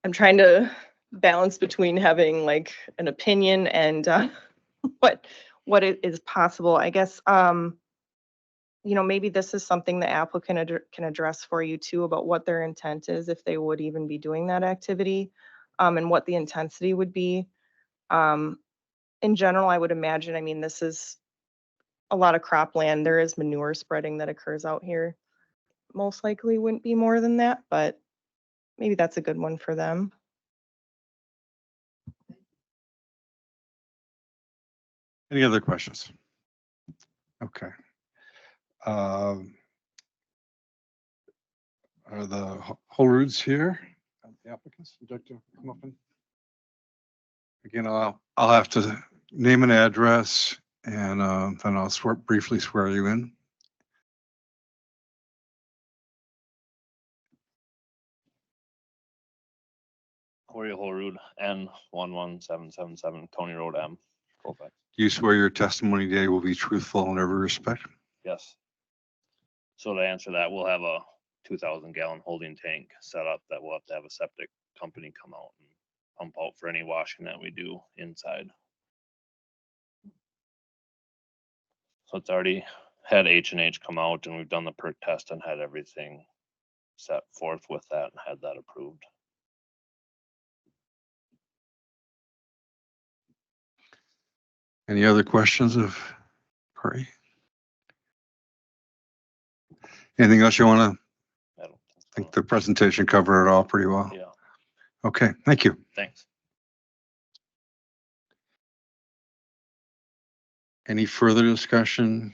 Speaker 2: I'm trying to balance between having like an opinion and what it is possible. I guess, maybe this is something the applicant can address for you too about what their intent is, if they would even be doing that activity, and what the intensity would be. In general, I would imagine, this is a lot of cropland. There is manure spreading that occurs out here. Most likely wouldn't be more than that, but maybe that's a good one for them.
Speaker 1: Any other questions? Okay. Are the Holroods here? The applicants, would you like to come up and? Again, I'll have to name an address and then I'll briefly swear you in.
Speaker 8: Corey Holrood, N11777, Tony Road, M. Colfax.
Speaker 1: Do you swear your testimony today will be truthful in every respect?
Speaker 8: Yes. So to answer that, we'll have a 2,000 gallon holding tank set up that we'll have to have a septic company come out and pump out for any washing that we do inside. So it's already had H&H come out and we've done the perk test and had everything set forth with that and had that approved.
Speaker 1: Any other questions of Corey? Anything else you want to?
Speaker 8: I don't
Speaker 1: think the presentation covered it all pretty well.
Speaker 8: Yeah,
Speaker 1: Okay, thank you.
Speaker 8: thanks.
Speaker 1: Any further discussion?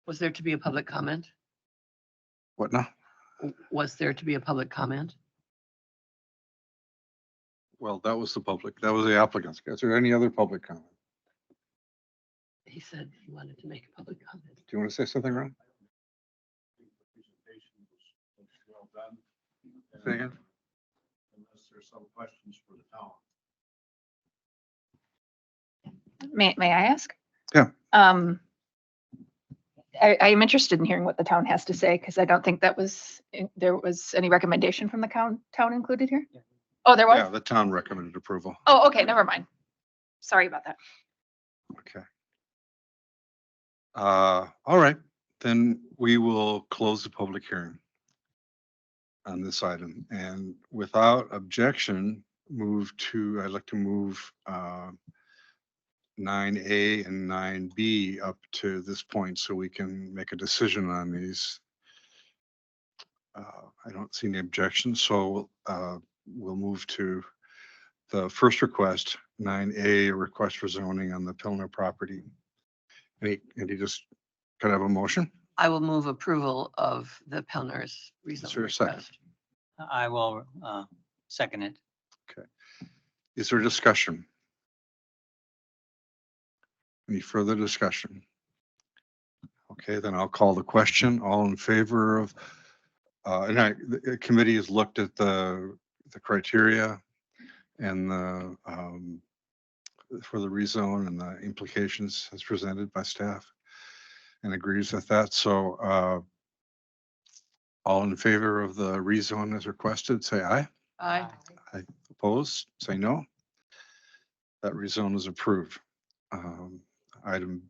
Speaker 9: Was there to be a public comment?
Speaker 1: What now?
Speaker 9: Was there to be a public comment?
Speaker 1: Well, that was the public, that was the applicants. Is there any other public comment?
Speaker 9: He said he wanted to make a public comment.
Speaker 1: Do you want to say something, Ron? Say again?
Speaker 4: Unless there's some questions for the town.
Speaker 10: May I ask?
Speaker 1: Yeah.
Speaker 10: I am interested in hearing what the town has to say, because I don't think there was any recommendation from the town included here. Oh, there
Speaker 1: Yeah,
Speaker 10: was?
Speaker 1: the town recommended approval.
Speaker 10: Oh, okay, never mind. Sorry about that.
Speaker 1: Okay. All right, then we will close the public hearing on this item, and without objection, I'd like to move 9A and 9B up to this point so we can make a decision on these. I don't see any objections, so we'll move to the first request, 9A, a request for zoning on the Pilner property. Any just kind of a motion?
Speaker 9: I will move approval of the Pilner's
Speaker 1: Is there
Speaker 9: rezoning
Speaker 1: a second?
Speaker 9: request.
Speaker 6: I will second it.
Speaker 1: Is there discussion? Any further discussion? Okay, then I'll call the question. All in favor of, the committee has looked at the criteria and the, for the rezone and the implications as presented by staff and agrees with that. So, all in favor of the rezone as requested, say aye.
Speaker 9: Aye.
Speaker 1: Opposed, say no. That rezone is approved. Item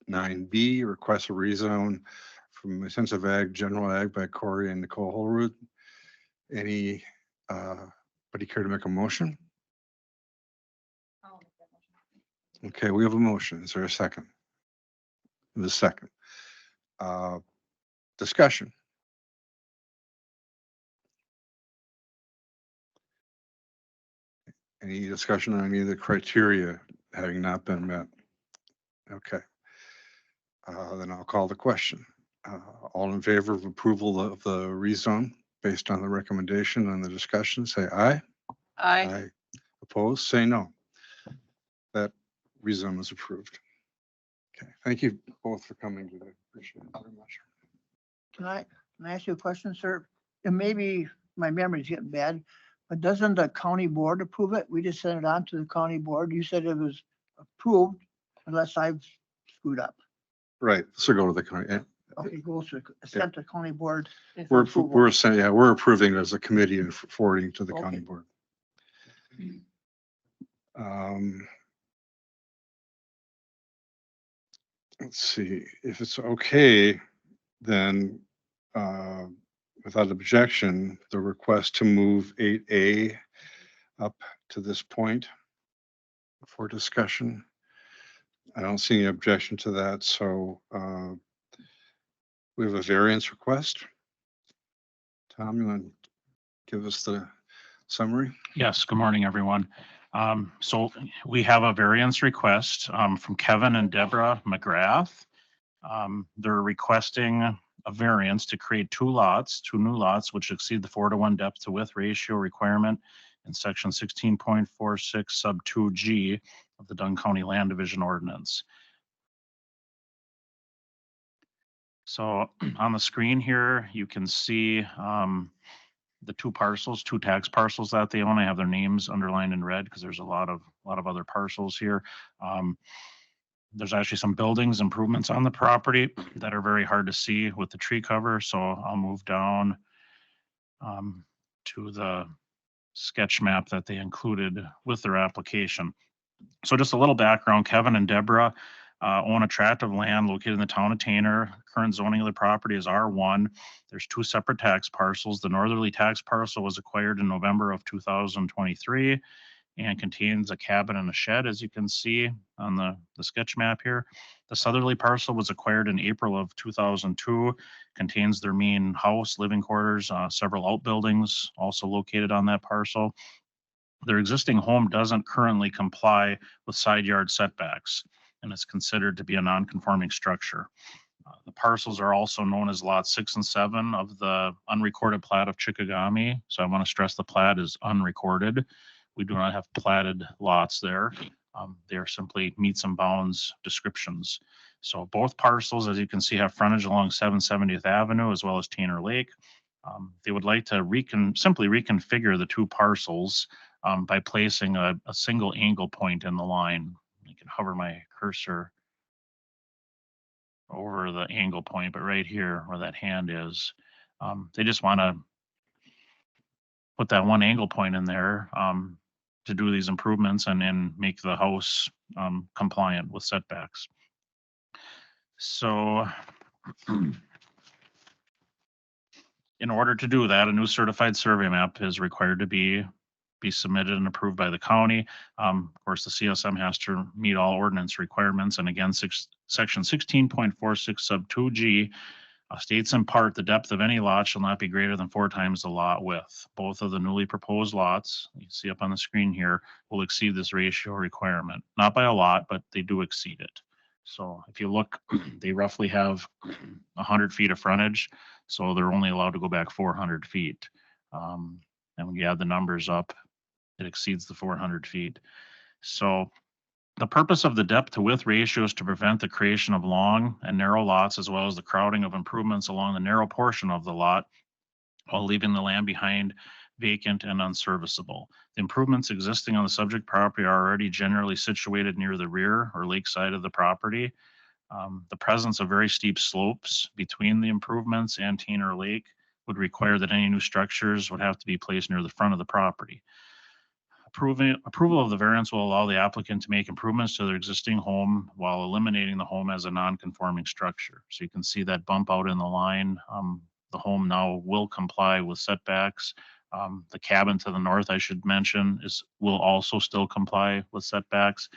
Speaker 1: 9B, request a rezone from Intensive Ag, General Ag by Corey and Nicole Holrood. Anybody care to make a motion? Okay, we have a motion. Is there a second? The second. Discussion. Any discussion on any of the criteria having not been met? Okay. Then I'll call the question. All in favor of approval of the rezone based on the recommendation and the discussion, say aye.
Speaker 9: Aye.
Speaker 1: Opposed, say no. That rezone is approved. Okay, thank you both for coming today. Appreciate it very much.
Speaker 5: Can I ask you a question, sir? And maybe my memory's getting bad, but doesn't the county board approve it? We just sent it on to the county board. You said it was approved unless I've screwed up.
Speaker 1: Right, so go to the county.
Speaker 5: Okay, goes to, sent to county board.
Speaker 1: We're
Speaker 5: approval.
Speaker 1: saying, yeah, we're approving it as a committee and forwarding to the county
Speaker 5: Okay.
Speaker 1: board. Let's see, if it's okay, then without objection, the request to move 8A up to this point for discussion. I don't see any objection to that, so we have a variance request. Tom, you want to give us the summary?
Speaker 3: Yes, good morning, everyone. So we have a variance request from Kevin and Deborah McGrath. They're requesting a variance to create two new lots, which exceed the 4:1 depth to width ratio requirement in section 16.46 sub 2G of the Dunn County Land Division Ordinance. So on the screen here, you can see the two tax parcels that they own. I have their names underlined in red because there's a lot of other parcels here. There's actually some buildings improvements on the property that are very hard to see with the tree cover. So I'll move down to the sketch map that they included with their application. So just a little background, Kevin and Deborah own a tract of land located in the town of Tanner. Current zoning of the property is R1. There's two separate tax parcels. The northerly tax parcel was acquired in November of 2023 and contains a cabin and a shed, as you can see on the sketch map here. The southerly parcel was acquired in April of 2002, contains their main house, living quarters, several outbuildings also located on that parcel. Their existing home doesn't currently comply with side yard setbacks and is considered to be a non-conforming structure. The parcels are also known as lots 6 and 7 of the unrecorded plat of Chickagami. So I want to stress the plat is unrecorded. We do not have platted lots there. They are simply meets and bounds descriptions. So both parcels, as you can see, have frontage along 770th Avenue as well as Tanner Lake. They would like to simply reconfigure the two parcels by placing a single angle point in the line. You can hover my cursor over the angle point, but right here where that hand is, they just want to put that one angle point in there to do these improvements and make the house compliant with setbacks. So in order to do that, a new certified survey map is required to be submitted and approved by the county. Of course, the CSM has to meet all ordinance requirements. And again, section 16.46 sub 2G states in part, the depth of any lot shall not be greater than 4 times the lot width. Both of the newly proposed lots, you see up on the screen here, will exceed this ratio requirement. Not by a lot, but they do exceed it. So if you look, they roughly have 100 feet of frontage, so they're only allowed to go back 400 feet. And when you add the numbers up, it exceeds the 400 feet. So the purpose of the depth to width ratio is to prevent the creation of long and narrow lots, as well as the crowding of improvements along the narrow portion of the lot, while leaving the land behind vacant and unserviceable. The improvements existing on the subject property are already generally situated near the rear or lake side of the property. The presence of very steep slopes between the improvements and Tanner Lake would require that any new structures would have to be placed near the front of the property. Approval of the variance will allow the applicant to make improvements to their existing home while eliminating the home as a non-conforming structure. So you can see that bump out in the line. The home now will comply with setbacks. The cabin to the north, I should mention, will also still comply with setbacks.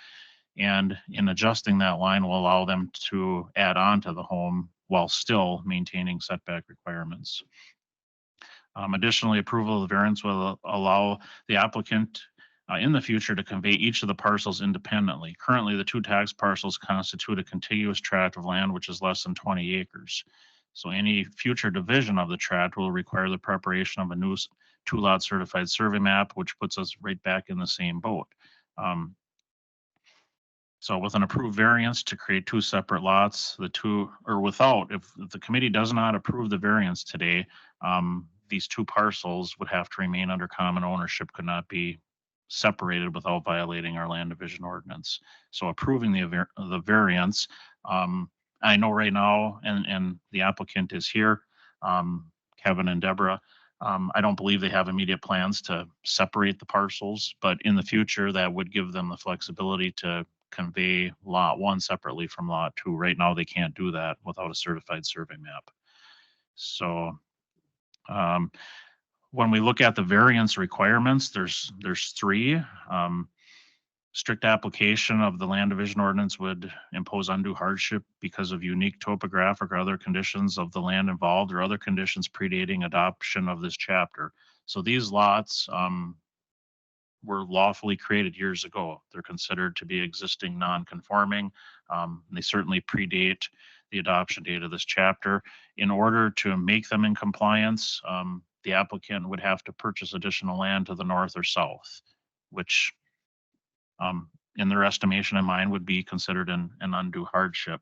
Speaker 3: And in adjusting that line will allow them to add on to the home while still maintaining setback requirements. Additionally, approval of the variance will allow the applicant in the future to convey each of the parcels independently. Currently, the two tax parcels constitute a contiguous tract of land which is less than 20 acres. So any future division of the tract will require the preparation of a new 2-lot certified survey map, which puts us right back in the same boat. So with an approved variance to create 2 separate lots, if the committee does not approve the variance today, these 2 parcels would have to remain under common ownership, could not be separated without violating our land division ordinance. So approving the variance, I know right now, and the applicant is here, Kevin and Deborah, I don't believe they have immediate plans to separate the parcels, but in the future, that would give them the flexibility to convey lot 1 separately from lot 2. Right now, they can't do that without a certified survey map. So when we look at the variance requirements, there's 3. Strict application of the land division ordinance would impose undue hardship because of unique topographic or other conditions of the land involved or other conditions predating adoption of this chapter. So these lots were lawfully created years ago. They're considered to be existing non-conforming. They certainly predate the adoption date of this chapter. In order to make them in compliance, the applicant would have to purchase additional land to the north or south, which in their estimation and mine would be considered an undue hardship.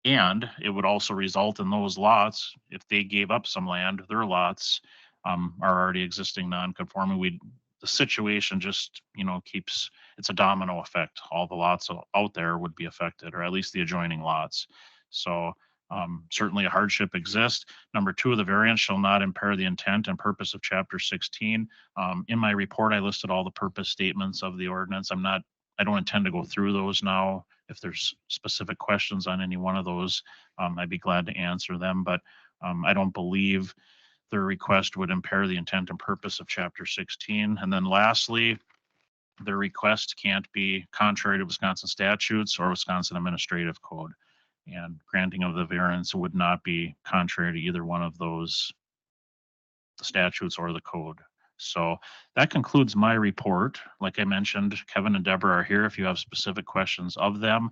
Speaker 3: And it would also result in those lots, if they gave up some land, their lots are already existing non-conforming. The situation just, keeps, it's a domino effect. All the lots out there would be affected, or at least the adjoining lots. So certainly a hardship exists. Number two, the variance shall not impair the intent and purpose of chapter 16. In my report, I listed all the purpose statements of the ordinance. I don't intend to go through those now. If there's specific questions on any one of those, I'd be glad to answer them, but I don't believe their request would impair the intent and purpose of chapter 16. And then lastly, their request can't be contrary to Wisconsin statutes or Wisconsin administrative code. And granting of the variance would not be contrary to either one of those, the statutes or the code. So that concludes my report. Like I mentioned, Kevin and Deborah are here if you have specific questions of them.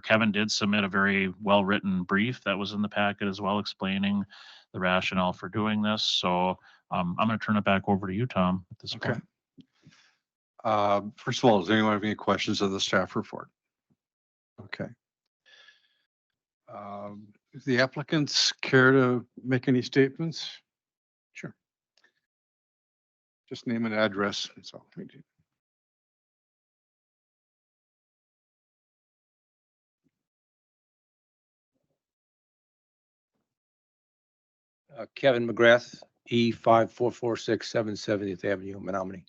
Speaker 3: Kevin did submit a very well-written brief that was in the packet as well, explaining the rationale for doing this. So I'm going to turn it back over to you, Tom, at this
Speaker 1: Okay.
Speaker 3: point.
Speaker 1: First of all, does anyone have any questions of the staff report? Okay. If the applicants care to make any statements? Sure. Just name and address. That's all we do.
Speaker 11: Kevin McGrath, E5446 770th Avenue, Menominee.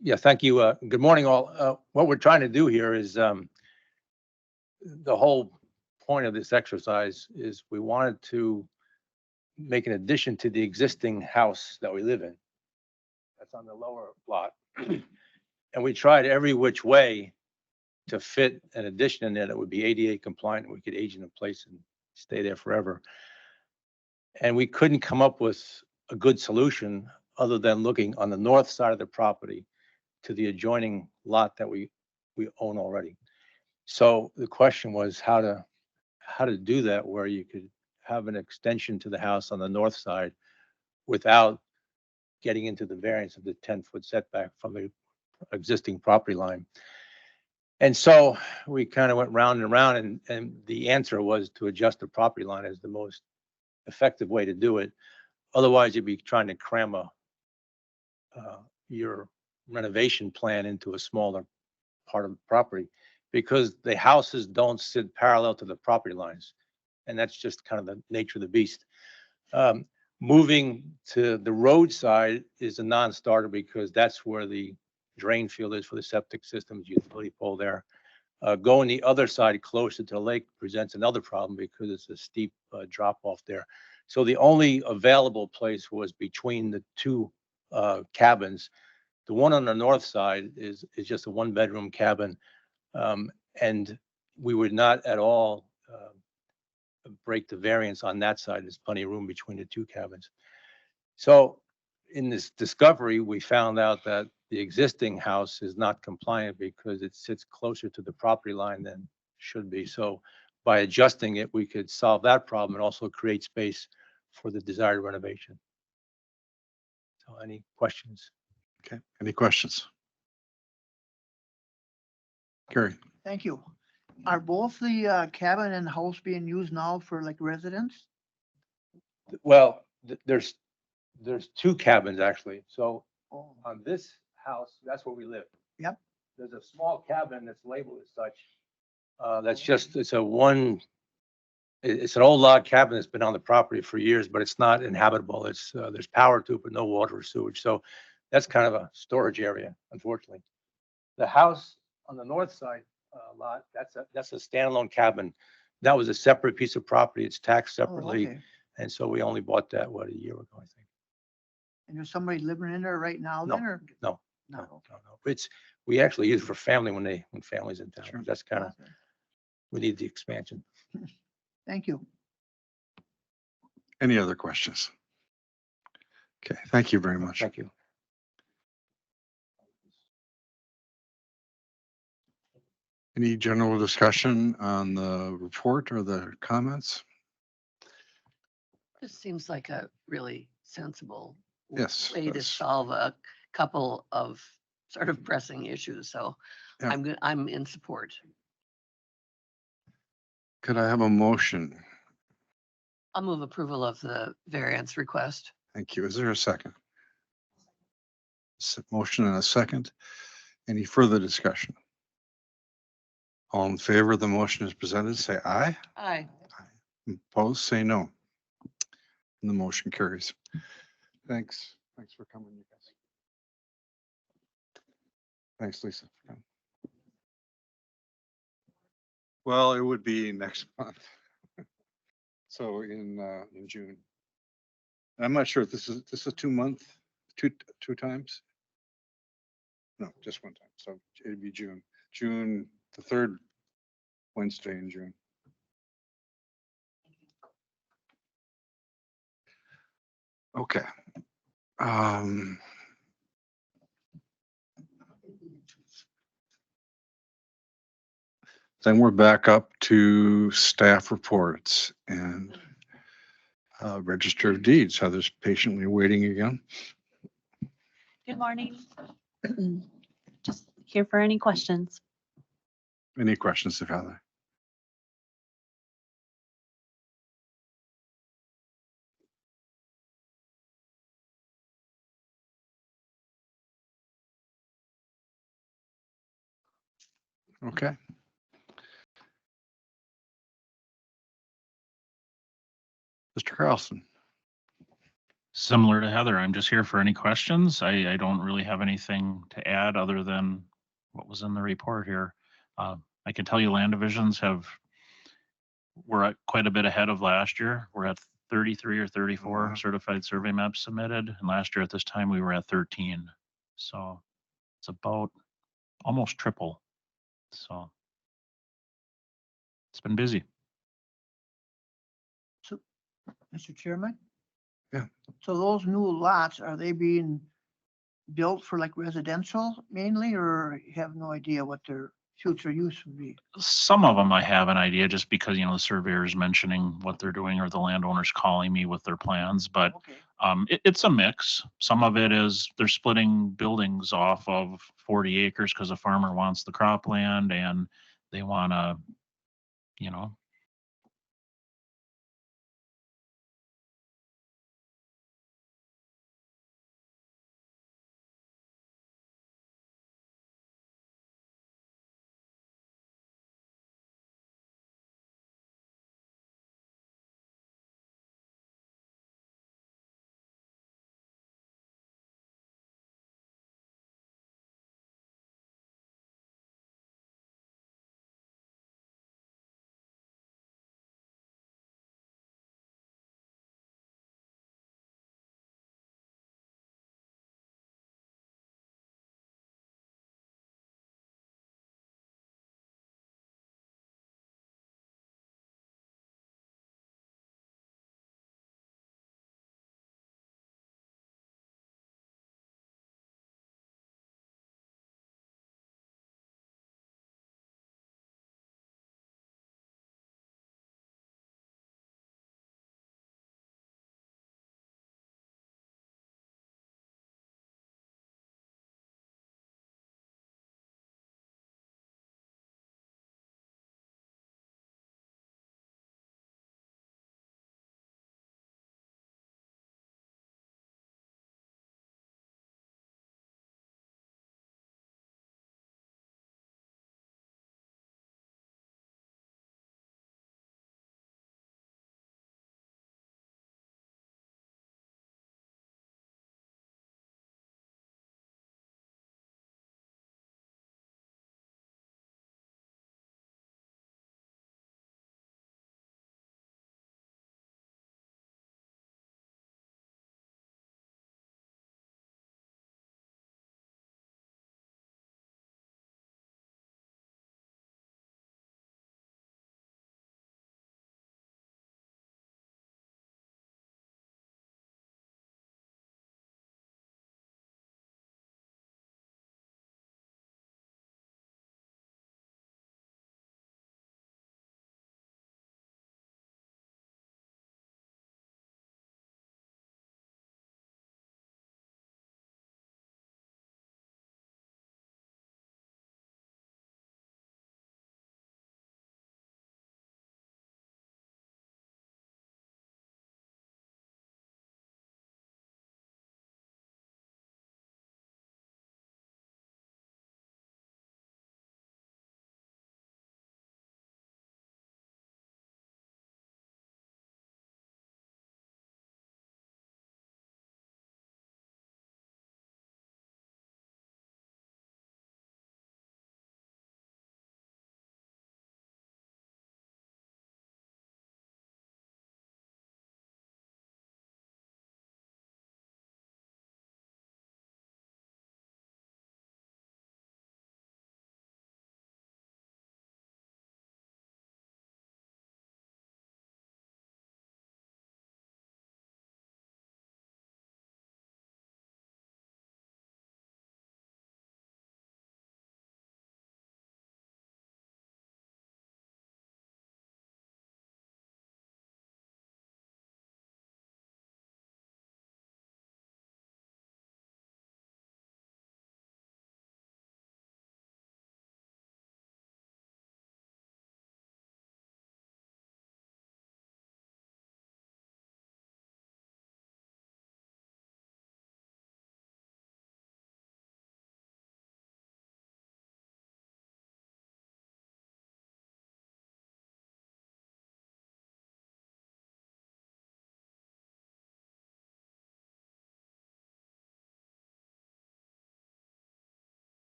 Speaker 11: Yeah, thank you. Good morning, all. What we're trying to do here is the whole point of this exercise is we wanted to make an addition to the existing house that we live in. That's on the lower lot. And we tried every which way to fit an addition in there that would be ADA compliant and we could age in place and stay there forever. And we couldn't come up with a good solution other than looking on the north side of the property to the adjoining lot that we own already. So the question was how to do that where you could have an extension to the house on the north side without getting into the variance of the 10-foot setback from the existing property line. And so we kind of went round and round, and the answer was to adjust the property line as the most effective way to do it. Otherwise, you'd be trying to cram your renovation plan into a smaller part of the property because the houses don't sit parallel to the property lines. And that's just kind of the nature of the beast. Moving to the roadside is a non-starter because that's where the drain field is for the septic systems, utility pole there. Going the other side closer to the lake presents another problem because it's a steep drop off there. So the only available place was between the two cabins. The one on the north side is just a 1-bedroom cabin. And we would not at all break the variance on that side. There's plenty of room between the two cabins. So in this discovery, we found out that the existing house is not compliant because it sits closer to the property line than should be. So by adjusting it, we could solve that problem and also create space for the desired renovation. So any questions?
Speaker 1: Okay, any questions? Gary?
Speaker 5: Thank you. Are both the cabin and house being used now for like residence?
Speaker 11: Well, there's two cabins actually. So
Speaker 5: Oh,
Speaker 11: on this house, that's where we live.
Speaker 5: Yep.
Speaker 11: There's a small cabin that's labeled as such. That's
Speaker 5: Oh.
Speaker 11: just, it's an old log cabin that's been on the property for years, but it's not inhabitable. It's, there's power to it, but no water or sewage. So that's kind of a storage area, unfortunately. The house on the north side lot, that's a standalone cabin. That was a separate piece of property. It's taxed separately.
Speaker 5: okay.
Speaker 11: And so we only bought that, what, a year ago, I think.
Speaker 5: And there's somebody living in there right now
Speaker 11: No,
Speaker 5: then, or?
Speaker 11: no.
Speaker 5: No.
Speaker 11: It's, we actually use it for family when family's in town.
Speaker 1: Sure.
Speaker 11: That's kind of,
Speaker 5: Okay.
Speaker 11: we need the expansion.
Speaker 5: Thank you.
Speaker 1: Any other questions? Okay, thank you very much.
Speaker 11: Thank you.
Speaker 1: Any general discussion on the report or the comments?
Speaker 9: This seems like a really sensible
Speaker 1: Yes,
Speaker 9: way to
Speaker 1: that's-
Speaker 9: solve a couple of sort of pressing issues. So
Speaker 1: Yeah.
Speaker 9: I'm in support.
Speaker 1: Could I have a motion?
Speaker 9: I'll move approval of the variance request.
Speaker 1: Thank you. Is there a second? Motion and a second. Any further discussion? All in favor of the motion as presented, say aye.
Speaker 9: Aye.
Speaker 1: Opposed, say no. And the motion carries. Thanks. Thanks for coming, you guys. Thanks, Lisa. for coming. Well, it would be next month. So in June. I'm not sure if this is 2 month, two times? No, just one time. So it'd be June, the third Wednesday in June. Okay. Then we're back up to staff reports and Register of Deeds. Heather's patiently waiting again.
Speaker 12: Good morning. Just here for any questions.
Speaker 1: Any questions of Heather? Okay. Mr. Carlson.
Speaker 3: Similar to Heather, I'm just here for any questions. I don't really have anything to add other than what was in the report here. I can tell you land divisions we're at quite a bit ahead of last year. We're at 33 or 34
Speaker 1: Wow.
Speaker 3: certified survey maps submitted. And last year at this time, we were at 13. So it's about almost triple. So it's been busy.
Speaker 5: So, Mr. Chairman?
Speaker 1: Yeah.
Speaker 5: So those new lots, are they being built for like residential mainly, or you have no idea what their future use would be?
Speaker 3: Some of them I have an idea just because, the surveyor is mentioning what they're doing or the landowner's calling me with their plans, but
Speaker 5: Okay.
Speaker 3: it's a mix. Some of it is they're splitting buildings off of 40 acres because a farmer wants the cropland and they want to,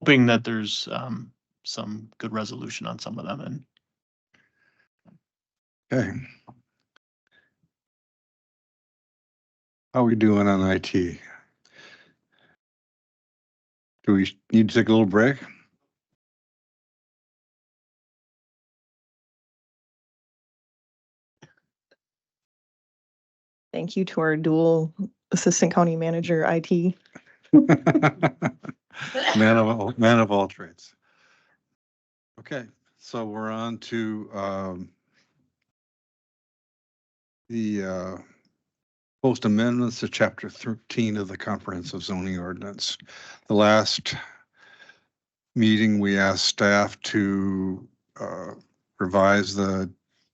Speaker 13: hoping that there's some good resolution on some of them. And
Speaker 1: Okay. How we doing on IT? Do we need to take a little break?
Speaker 2: Thank you to our dual assistant county manager IT.
Speaker 1: Man of all trades. Okay, so we're on to the post amendments to chapter 13 of the comprehensive zoning ordinance. The last meeting, we asked staff to revise the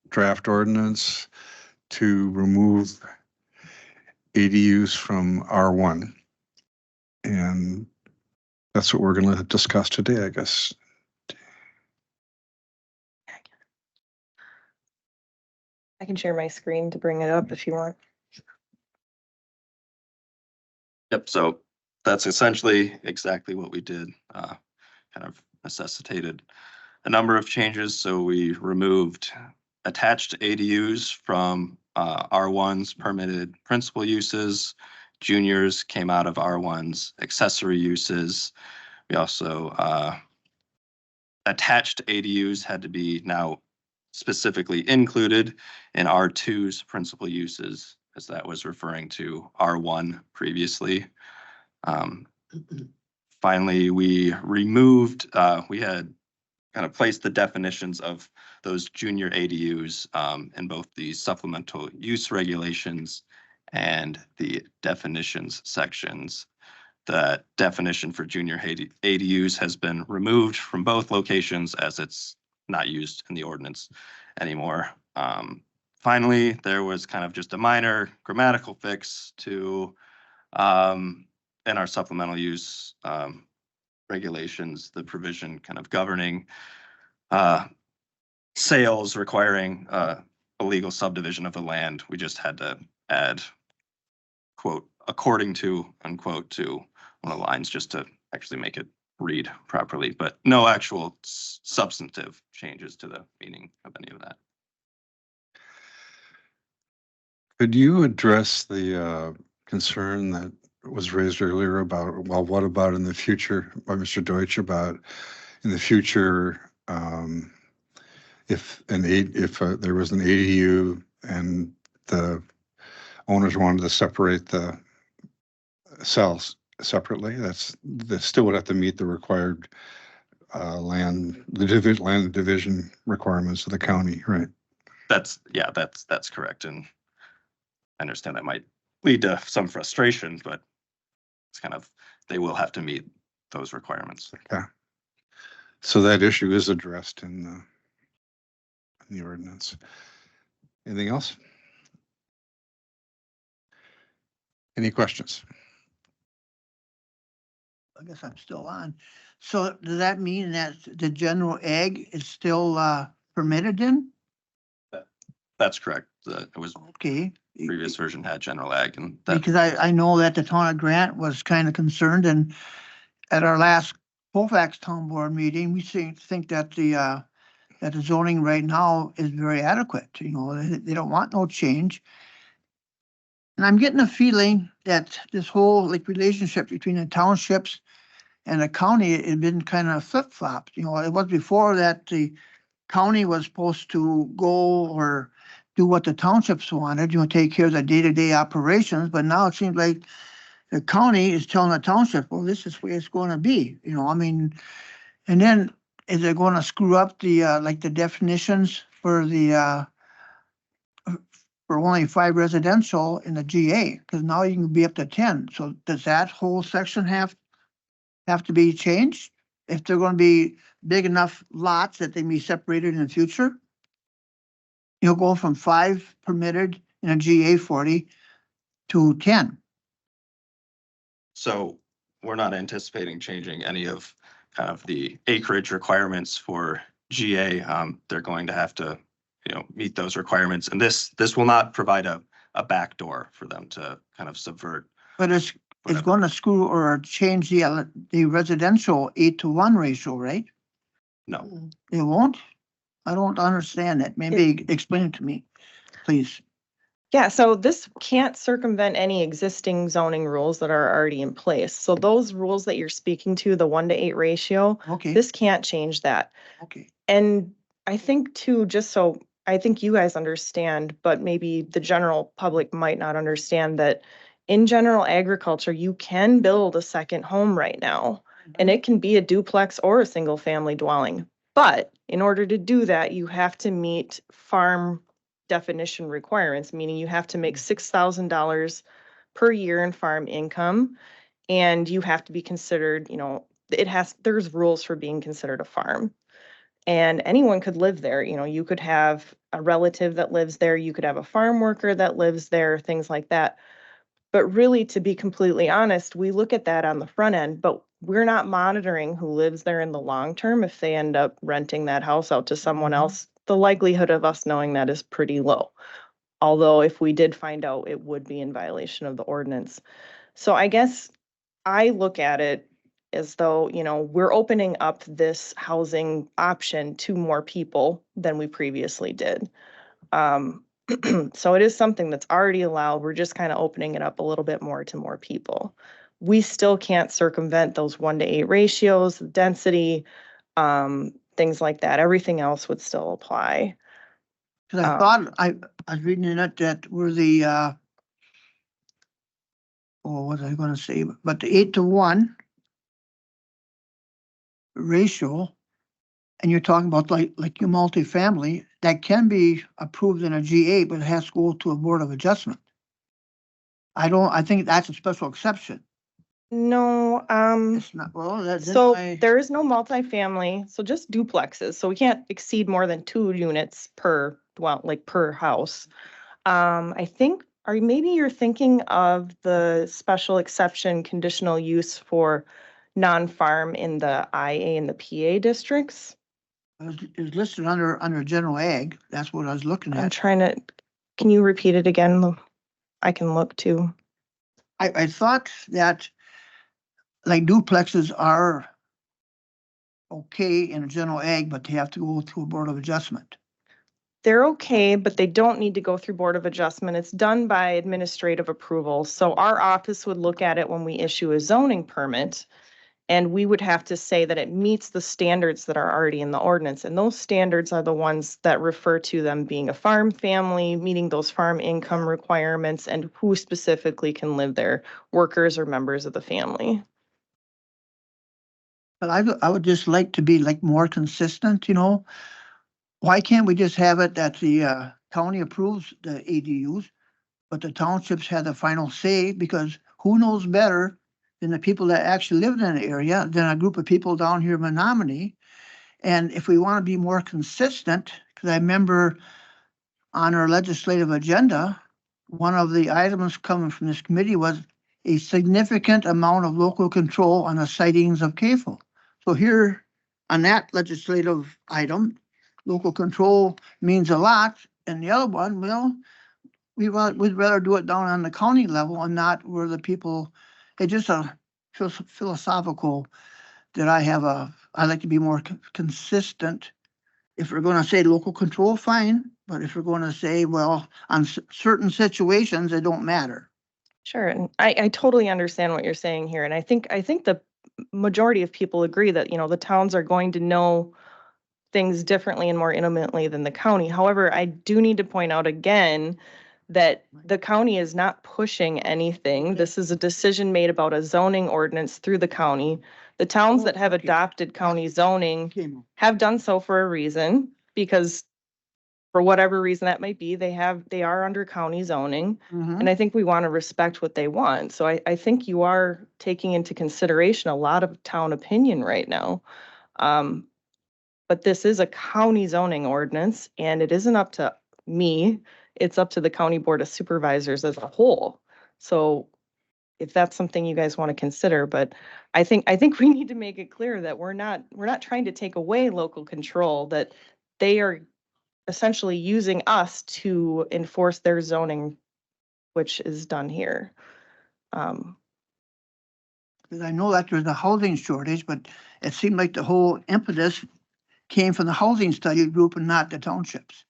Speaker 1: draft ordinance to remove ADUs from R1. And that's what we're going to discuss today, I guess.
Speaker 2: I can share my screen to bring it up if you want.
Speaker 14: Yep, so that's essentially exactly what we did, kind of necessitated a number of changes. So we removed attached ADUs from R1's permitted principal uses. Juniors came out of R1's accessory uses. We also attached ADUs had to be now specifically included in R2's principal uses, as that was referring to R1 previously. Finally, we removed, we had kind of placed the definitions of those junior ADUs in both the supplemental use regulations and the definitions sections. The definition for junior ADUs has been removed from both locations as it's not used in the ordinance anymore. Finally, there was kind of just a minor grammatical fix to in our supplemental use regulations, the provision kind of governing sales requiring a legal subdivision of the land. We just had to add quote according to unquote to one of the lines just to actually make it read properly, but no actual substantive changes to the meaning of any of that.
Speaker 1: Could you address the concern that was raised earlier about, well, what about in the future by Mr. Deutsch about in the future, if there was an ADU and the owners wanted to separate the cells separately, they still would have to meet the required land division requirements of the county, right?
Speaker 14: That's correct. And I understand that might lead to some frustration, but it's kind of, they will have to meet those requirements.
Speaker 1: Okay. So that issue is addressed in the ordinance. Anything else? Any questions?
Speaker 5: I guess I'm still on. So does that mean that the general ag is still permitted in?
Speaker 14: That's correct. It was
Speaker 5: Okay.
Speaker 14: previous version had general ag and that.
Speaker 5: Because I know that the town of Grant was kind of concerned, and at our last Colfax Town Board meeting, we think that the zoning right now is very adequate. You know, they don't want no change. And I'm getting a feeling that this whole like relationship between the townships and the county had been kind of flip-flopped. You know, it was before that the county was supposed to go or do what the townships wanted, you know, take care of the day-to-day operations, but now it seems like the county is telling the township, well, this is where it's going to be, you know, I mean, and then is it going to screw up the, like the definitions for the, for only 5 residential in the GA, because now you can be up to 10. So does that whole section have to be changed if they're going to be big enough lots that they can be separated in the future? You'll go from 5 permitted in a GA 40 to 10.
Speaker 14: So we're not anticipating changing any of kind of the acreage requirements for GA. They're going to have to, you know, meet those requirements. And this will not provide a backdoor for them to kind of subvert.
Speaker 5: But it's it's
Speaker 3: whatever.
Speaker 5: gonna screw or change the residential 8-to-1 ratio, right?
Speaker 14: No,
Speaker 5: It won't? I don't understand that. Maybe explain it to me, please.
Speaker 2: Yeah, so this can't circumvent any existing zoning rules that are already in place. So those rules that you're speaking to, the 1-to-8 ratio,
Speaker 5: Okay,
Speaker 2: this can't change that.
Speaker 5: okay.
Speaker 2: And I think too, just so I think you guys understand, but maybe the general public might not understand that in general agriculture, you can build a second home right now, and it can be a duplex or a single family dwelling. But in order to do that, you have to meet farm definition requirements, meaning you have to make $6,000 per year in farm income, and you have to be considered, there's rules for being considered a farm. And anyone could live there. You could have a relative that lives there, you could have a farm worker that lives there, things like that. But really, to be completely honest, we look at that on the front end, but we're not monitoring who lives there in the long term. If they end up renting that house out to someone else, the likelihood of us knowing that is pretty low. Although if we did find out, it would be in violation of the ordinance. So I guess I look at it as though, we're opening up this housing option to more people than we previously did. So it is something that's already allowed. We're just kind of opening it up a little bit more to more people. We still can't circumvent those 1-to-8 ratios, density, things like that. Everything else would still apply.
Speaker 5: Cause I thought, I was reading in it that were the, what was I gonna say, but the 8-to-1 ratio, and you're talking about like your multifamily, that can be approved in a GA, but it has to go to a board of adjustment. I think that's a special exception.
Speaker 2: No,
Speaker 5: It's not, well, that's
Speaker 2: so
Speaker 5: why,
Speaker 2: there is no multifamily, so just duplexes. So we can't exceed more than 2 units per per house. I think, maybe you're thinking of the special exception conditional use for non-farm in the IA and the PA districts.
Speaker 5: it's listed under general ag. That's what I was looking
Speaker 2: I'm
Speaker 5: at.
Speaker 2: trying to, can you repeat it again? I can look too.
Speaker 5: I thought that like duplexes are okay in a general ag, but they have to go to a board of adjustment.
Speaker 2: They're okay, but they don't need to go through Board of Adjustment. It's done by administrative approval. So our office would look at it when we issue a zoning permit, and we would have to say that it meets the standards that are already in the ordinance. And those standards are the ones that refer to them being a farm family, meeting those farm income requirements, and who specifically can live there, workers or members of the family.
Speaker 5: But I would just like to be like more consistent, Why can't we just have it that the county approves the ADUs, but the townships have the final say? Because who knows better than the people that actually live in an area than a group of people down here in Menominee? And if we want to be more consistent, because I remember on our legislative agenda, one of the items coming from this committee was a significant amount of local control on the sightings of CAFO. So here on that legislative item, local control means a lot. And the other one, well, we'd rather do it down on the county level and not where the people, it's just a philosophical that I like to be more consistent. If we're going to say local control, fine. But if we're going to say, well, on certain situations, it don't matter.
Speaker 2: Sure, and I totally understand what you're saying here, and I think the majority of people agree that, the towns are going to know things differently and more intimately than the county. However, I do need to point out again that the county is not pushing anything. This is a decision made about a zoning ordinance through the county. The towns that have adopted county zoning have done so for a reason, because for whatever reason that might be, they are under county zoning. And I think we want to respect what they want. So I think you are taking into consideration a lot of town opinion right now. But this is a county zoning ordinance, and it isn't up to me. It's up to the County Board of Supervisors as a whole. So if that's something you guys want to consider, but I think we need to make it clear that we're not trying to take away local control, that they are essentially using us to enforce their zoning, which is done here.
Speaker 5: Because I know that there's a housing shortage, but it seemed like the whole impetus came from the housing study group and not the townships.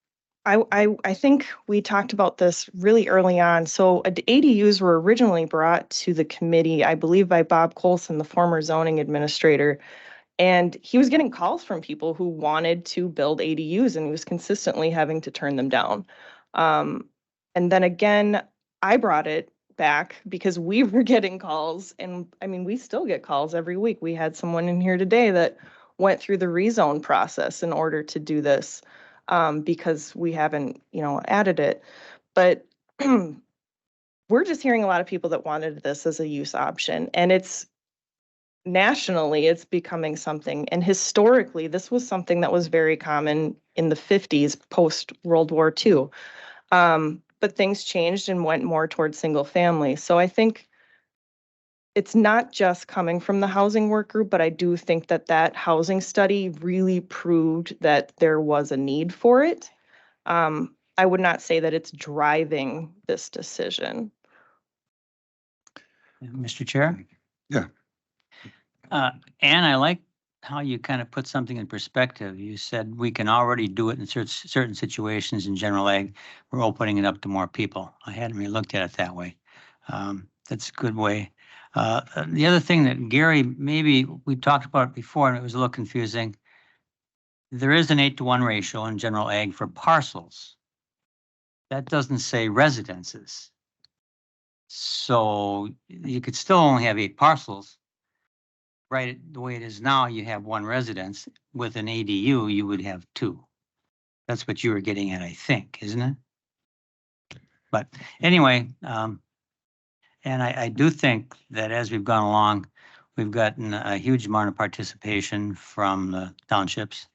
Speaker 2: I think we talked about this really early on. So ADUs were originally brought to the committee, I believe by Bob Colson, the former zoning administrator. And he was getting calls from people who wanted to build ADUs and he was consistently having to turn them down. And then again, I brought it back because we were getting calls, and I mean, we still get calls every week. We had someone in here today that went through the rezone process in order to do this, because we haven't, added it. But we're just hearing a lot of people that wanted this as a use option, and it's nationally, it's becoming something. And historically, this was something that was very common in the 50s, post World War II. But things changed and went more towards single family. So I think it's not just coming from the housing work group, but I do think that that housing study really proved that there was a need for it. I would not say that it's driving this decision.
Speaker 6: Mr. Chair?
Speaker 1: Yeah.
Speaker 6: Ann, I like how you kind of put something in perspective. You said we can already do it in certain situations in general ag. We're opening it up to more people. I hadn't really looked at it that way. That's a good way. The other thing that Gary, maybe we talked about it before and it was a little confusing. There is an 8-to-1 ratio in general ag for parcels. That doesn't say residences. So you could still only have 8 parcels. Right, the way it is now, you have 1 residence. With an ADU, you would have 2. That's what you were getting at, I think, isn't it? But anyway, and I do think that as we've gone along, we've gotten a huge amount of participation from the townships.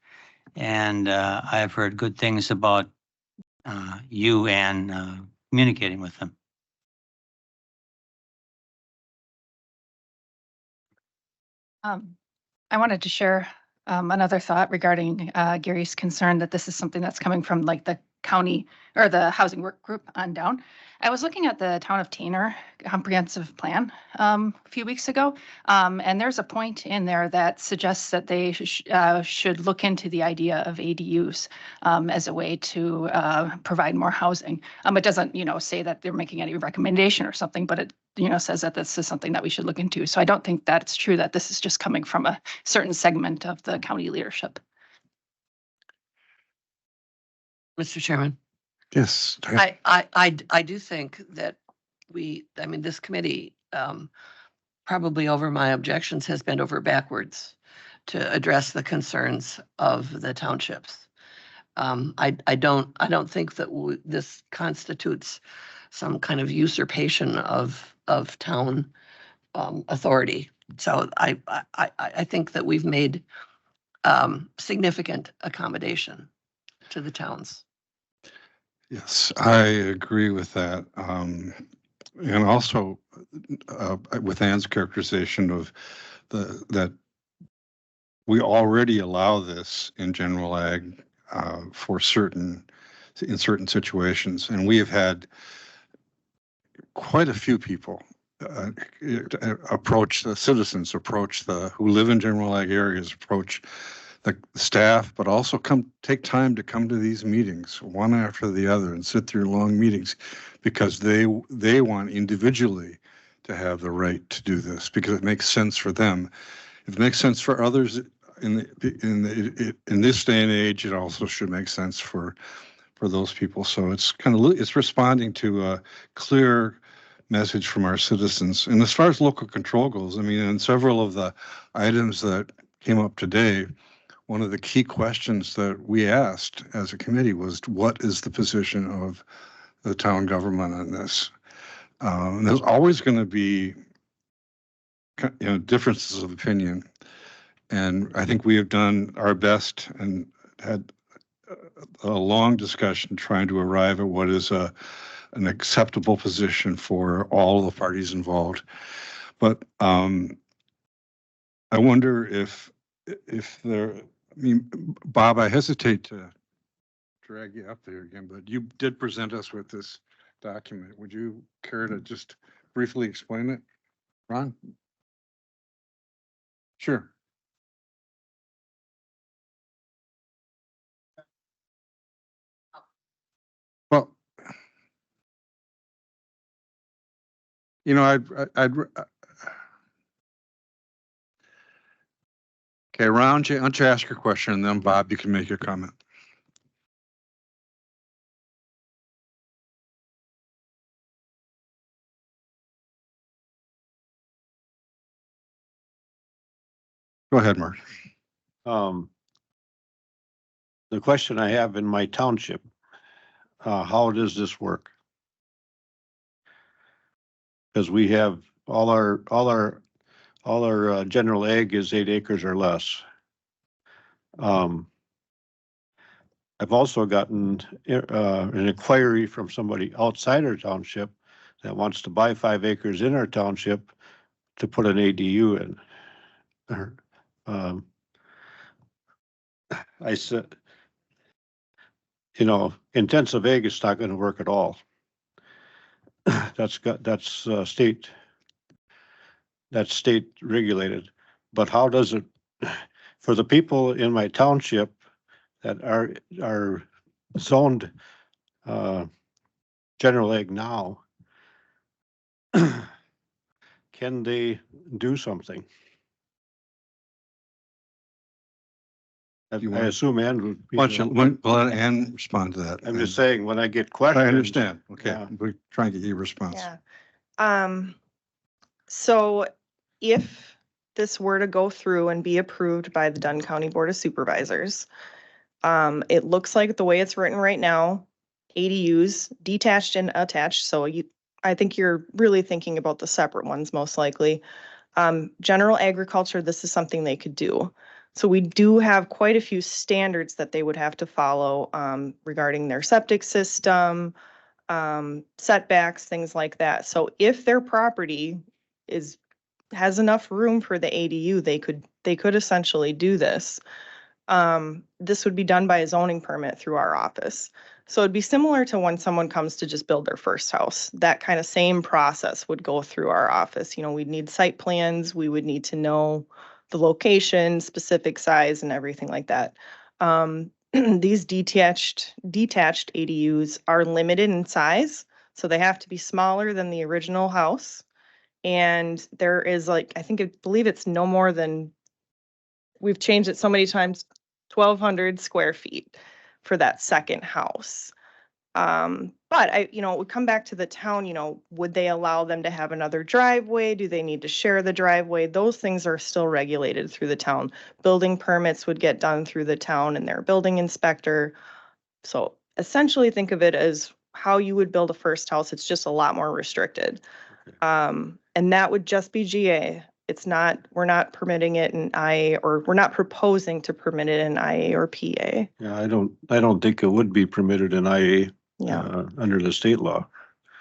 Speaker 6: And I've heard good things about you and communicating with them.
Speaker 10: I wanted to share another thought regarding Gary's concern that this is something that's coming from like the county or the housing work group on down. I was looking at the town of Tanner comprehensive plan a few weeks ago, and there's a point in there that suggests that they should look into the idea of ADUs as a way to provide more housing. It doesn't, say that they're making any recommendation or something, but it says that this is something that we should look into. So I don't think that it's true that this is just coming from a certain segment of the county leadership.
Speaker 9: Mr. Chairman,
Speaker 1: Yes.
Speaker 9: I do think that this committee, probably over my objections, has bent over backwards to address the concerns of the townships. I don't think that this constitutes some kind of usurpation of town authority. So I think that we've made significant accommodation to the towns.
Speaker 1: Yes, I agree with that. And also with Ann's characterization of that we already allow this in general ag in certain situations. And we have had quite a few people approach the citizens, who live in general ag areas, approach the staff, but also take time to come to these meetings one after the other and sit through long meetings because they want individually to have the right to do this because it makes sense for them. If it makes sense for others in this day and age, it also should make sense for those people. So it's it's responding to a clear message from our citizens. And as far as local control goes, I mean, in several of the items that came up today, one of the key questions that we asked as a committee was, what is the position of the town government on this? There's always going to be differences of opinion. And I think we have done our best and had a long discussion trying to arrive at what is an acceptable position for all the parties involved. But I wonder if there, Bob, I hesitate to drag you up there again, but you did present us with this document. Would you care to just briefly explain it, Ron? Sure. Well, you know, okay, Ron, why don't you ask your question, and then Bob, you can make your comment. Go ahead, Mark.
Speaker 4: The question I have in my township, how does this work? Because we have all our general ag is 8 acres or less. I've also gotten an inquiry from somebody outside our township that wants to buy 5 acres in our township to put an ADU in. I said, you know, intensive ag is not going to work at all. That's state regulated. But how does it, for the people in my township that are zoned general ag now, can they do something? I assume Ann would.
Speaker 1: Why don't you let Ann respond to that?
Speaker 4: I'm just saying, when I get questions.
Speaker 1: I understand. Okay,
Speaker 4: Yeah.
Speaker 1: we're trying to get your response.
Speaker 2: Yeah. So if this were to go through and be approved by the Dunn County Board of Supervisors, it looks like the way it's written right now, ADUs, detached and attached. So I think you're really thinking about the separate ones most likely. General agriculture, this is something they could do. So we do have quite a few standards that they would have to follow regarding their septic system, setbacks, things like that. So if their property has enough room for the ADU, they could essentially do this. This would be done by a zoning permit through our office. So it'd be similar to when someone comes to just build their first house. That kind of same process would go through our office. You know, we'd need site plans. We would need to know the location, specific size, and everything like that. These detached ADUs are limited in size, so they have to be smaller than the original house. And there is I believe it's no more than, we've changed it so many times, 1,200 square feet for that second house. But it would come back to the town, would they allow them to have another driveway? Do they need to share the driveway? Those things are still regulated through the town. Building permits would get done through the town and their building inspector. So essentially think of it as how you would build a first house. It's just a lot more restricted. And that would just be GA. We're not permitting it in IA, or we're not proposing to permit it in IA or PA.
Speaker 4: Yeah, I don't think it would be permitted in IA.
Speaker 2: Yeah.
Speaker 4: Under the state law.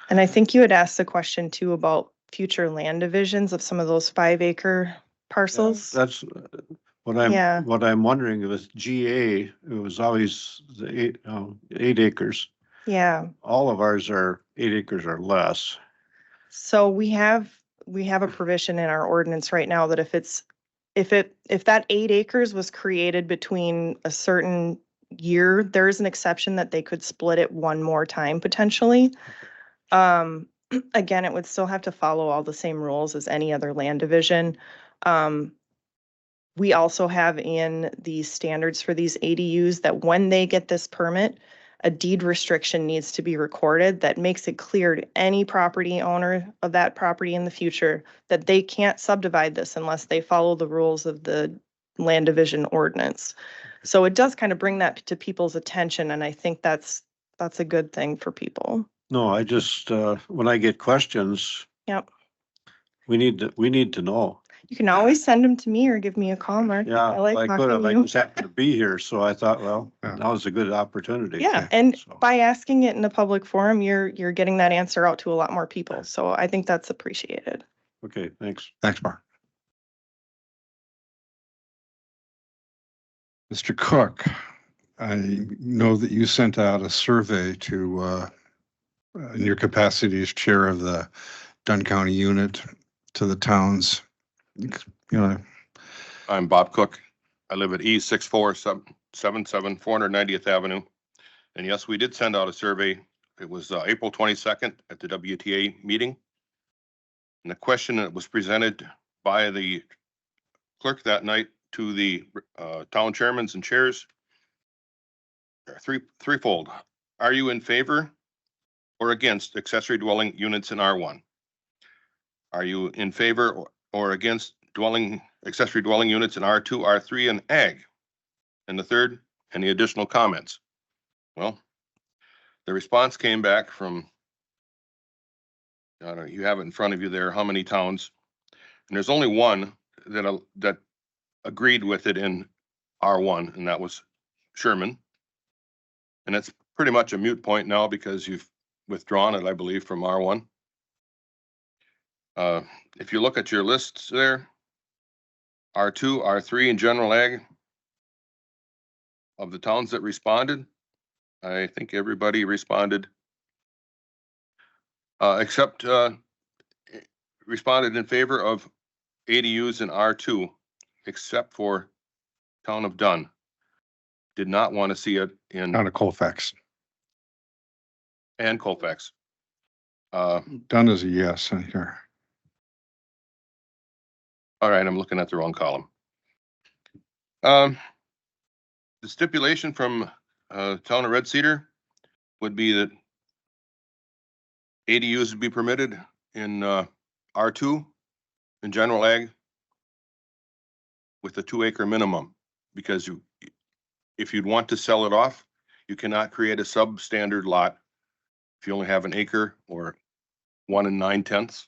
Speaker 2: And I think you had asked the question too about future land divisions of some of those 5-acre parcels.
Speaker 4: That's what I'm wondering with GA, it was always the 8 acres.
Speaker 2: Yeah.
Speaker 4: All of ours are 8 acres or less.
Speaker 2: So we have a provision in our ordinance right now that if that 8 acres was created between a certain year, there is an exception that they could split it one more time potentially. Again, it would still have to follow all the same rules as any other land division. We also have in the standards for these ADUs that when they get this permit, a deed restriction needs to be recorded that makes it clear to any property owner of that property in the future that they can't subdivide this unless they follow the rules of the land division ordinance. So it does kind of bring that to people's attention, and I think that's a good thing for people.
Speaker 4: No, I just, when I get questions.
Speaker 2: Yep.
Speaker 4: We need to know.
Speaker 2: You can always send them to me or give me a call, Mark.
Speaker 4: Yeah,
Speaker 2: I like
Speaker 4: I
Speaker 2: talking
Speaker 4: could have,
Speaker 2: to
Speaker 4: I
Speaker 2: you.
Speaker 4: just happened to be here, so I thought, well, that was a good opportunity.
Speaker 2: Yeah, and by asking it in a public forum, you're getting that answer out to a lot more people. So I think that's appreciated.
Speaker 4: Okay, thanks.
Speaker 1: Thanks, Mark. Mr. Cook, I know that you sent out a survey to, in your capacity as chair of the Dunn County unit, to the towns. You know,
Speaker 15: I'm Bob Cook. I live at E 64777 490th Avenue. And yes, we did send out a survey. It was April 22nd at the WTA meeting. And the question that was presented by the clerk that night to the town chairmans and chairs are threefold. Are you in favor or against accessory dwelling units in R1? Are you in favor or against accessory dwelling units in R2, R3, and Ag? And the third, any additional comments? Well, the response came back from, I don't know, you have it in front of you there, how many towns? And there's only one that agreed with it in R1, and that was Sherman. And it's pretty much a moot point now because you've withdrawn it, I believe, from R1. If you look at your lists there, R2, R3, and General Ag, of the towns that responded, I think everybody responded, except responded in favor of ADUs in R2, except for town of Dunn. Did not want to see it in.
Speaker 1: Down to Colfax.
Speaker 15: And Colfax.
Speaker 1: Done is a yes in here.
Speaker 15: All right, I'm looking at the wrong column. The stipulation from town of Red Cedar would be that ADUs would be permitted in R2 in General Ag with a 2-acre minimum, because if you'd want to sell it off, you cannot create a substandard lot if you only have an acre or 1 9/10.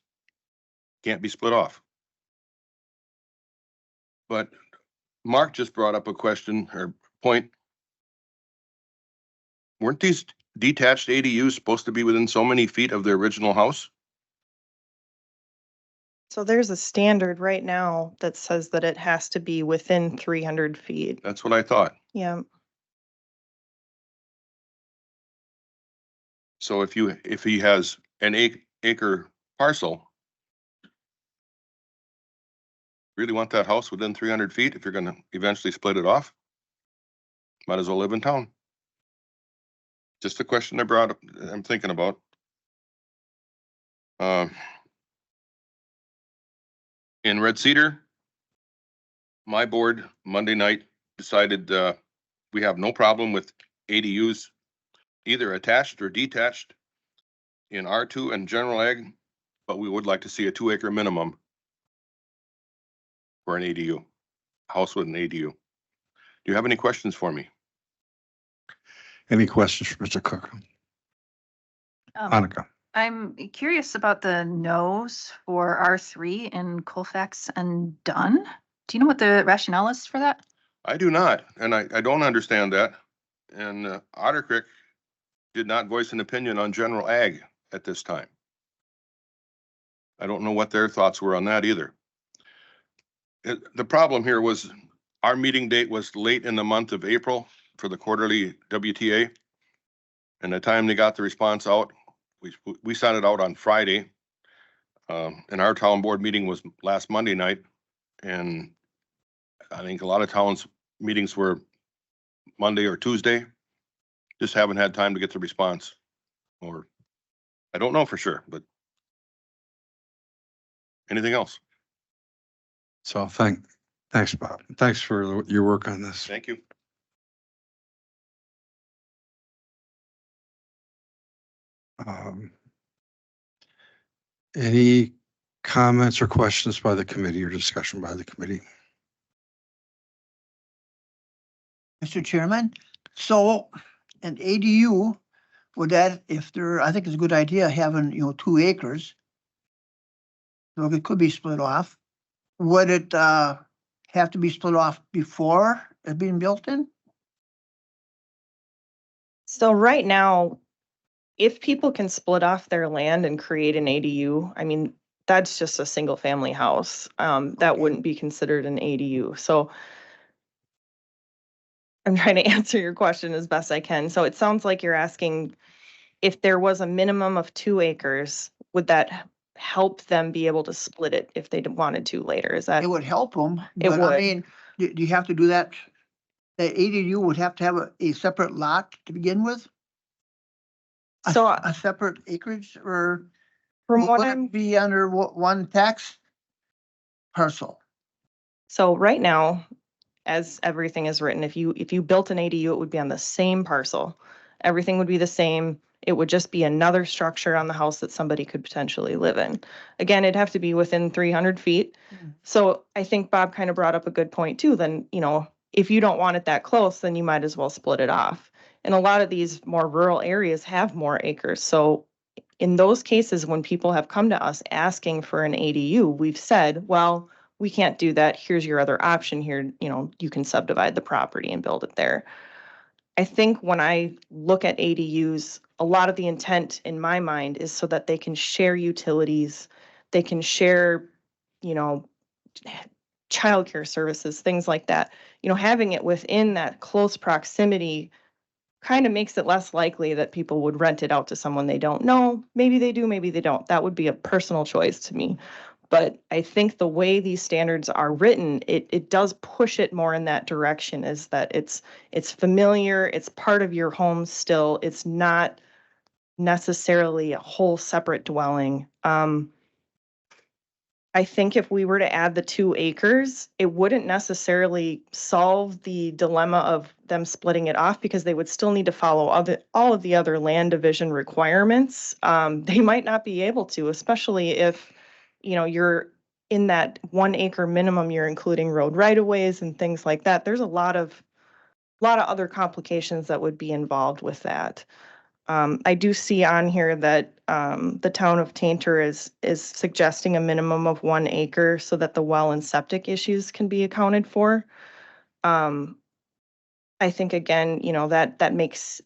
Speaker 15: Can't be split off. But Mark just brought up a question or point. Weren't these detached ADUs supposed to be within so many feet of the original house?
Speaker 2: So there's a standard right now that says that it has to be within 300 feet.
Speaker 15: That's what I thought.
Speaker 2: Yeah.
Speaker 15: So if he has an acre parcel, really want that house within 300 feet if you're going to eventually split it off? Might as well live in town. Just a question I brought up, I'm thinking about. In Red Cedar, my board Monday night decided we have no problem with ADUs, either attached or detached in R2 and General Ag, but we would like to see a 2-acre minimum for an ADU, house with an ADU. Do you have any questions for me?
Speaker 1: Any questions for Mr. Cook? Annika?
Speaker 10: I'm curious about the no's for R3 in Colfax and Dunn. Do you know what the rationale is for that?
Speaker 15: I do not, and I don't understand that. And Otter Creek did not voice an opinion on General Ag at this time. I don't know what their thoughts were on that either. The problem here was our meeting date was late in the month of April for the quarterly WTA. And the time they got the response out, we sent it out on Friday. And our town board meeting was last Monday night. And I think a lot of towns meetings were Monday or Tuesday. Just haven't had time to get the response, or I don't know for sure, but anything else?
Speaker 1: So thanks, Bob. Thanks for your work on this.
Speaker 15: Thank you.
Speaker 1: Any comments or questions by the committee or discussion by the committee?
Speaker 5: Mr. Chairman, so an ADU, would that, if there, I think it's a good idea having, 2 acres. So it could be split off. Would it have to be split off before it being built in?
Speaker 2: So right now, if people can split off their land and create an ADU, I mean, that's just a single family house. That wouldn't be considered an ADU. So I'm trying to answer your question as best I can. So it sounds like you're asking if there was a minimum of 2 acres, would that help them be able to split it if they wanted to later. Is that?
Speaker 5: It would help them,
Speaker 2: It
Speaker 5: but I
Speaker 2: would.
Speaker 5: mean, do you have to do that? The ADU would have to have a separate lot to begin with?
Speaker 2: So
Speaker 5: A separate acreage, or
Speaker 2: from what
Speaker 5: would
Speaker 2: I'm
Speaker 5: it be under one tax parcel?
Speaker 2: So right now, as everything is written, if you built an ADU, it would be on the same parcel. Everything would be the same. It would just be another structure on the house that somebody could potentially live in. Again, it'd have to be within 300 feet.
Speaker 5: Mhm.
Speaker 2: So I think Bob kind of brought up a good point too. Then, if you don't want it that close, then you might as well split it off. And a lot of these more rural areas have more acres. So in those cases, when people have come to us asking for an ADU, we've said, well, we can't do that. Here's your other option here. You can subdivide the property and build it there. I think when I look at ADUs, a lot of the intent in my mind is so that they can share utilities, they can share, you know, childcare services, things like that. Having it within that close proximity kind of makes it less likely that people would rent it out to someone they don't know. Maybe they do, maybe they don't. That would be a personal choice to me. But I think the way these standards are written, it does push it more in that direction, is that it's familiar, it's part of your home still. It's not necessarily a whole separate dwelling. I think if we were to add the 2 acres, it wouldn't necessarily solve the dilemma of them splitting it off, because they would still need to follow all of the other land division requirements. They might not be able to, especially if, you're in that 1 acre minimum, you're including road right of ways and things like that. There's a lot of other complications that would be involved with that. I do see on here that the town of Tainter is suggesting a minimum of 1 acre so that the well and septic issues can be accounted for. I think again, that makes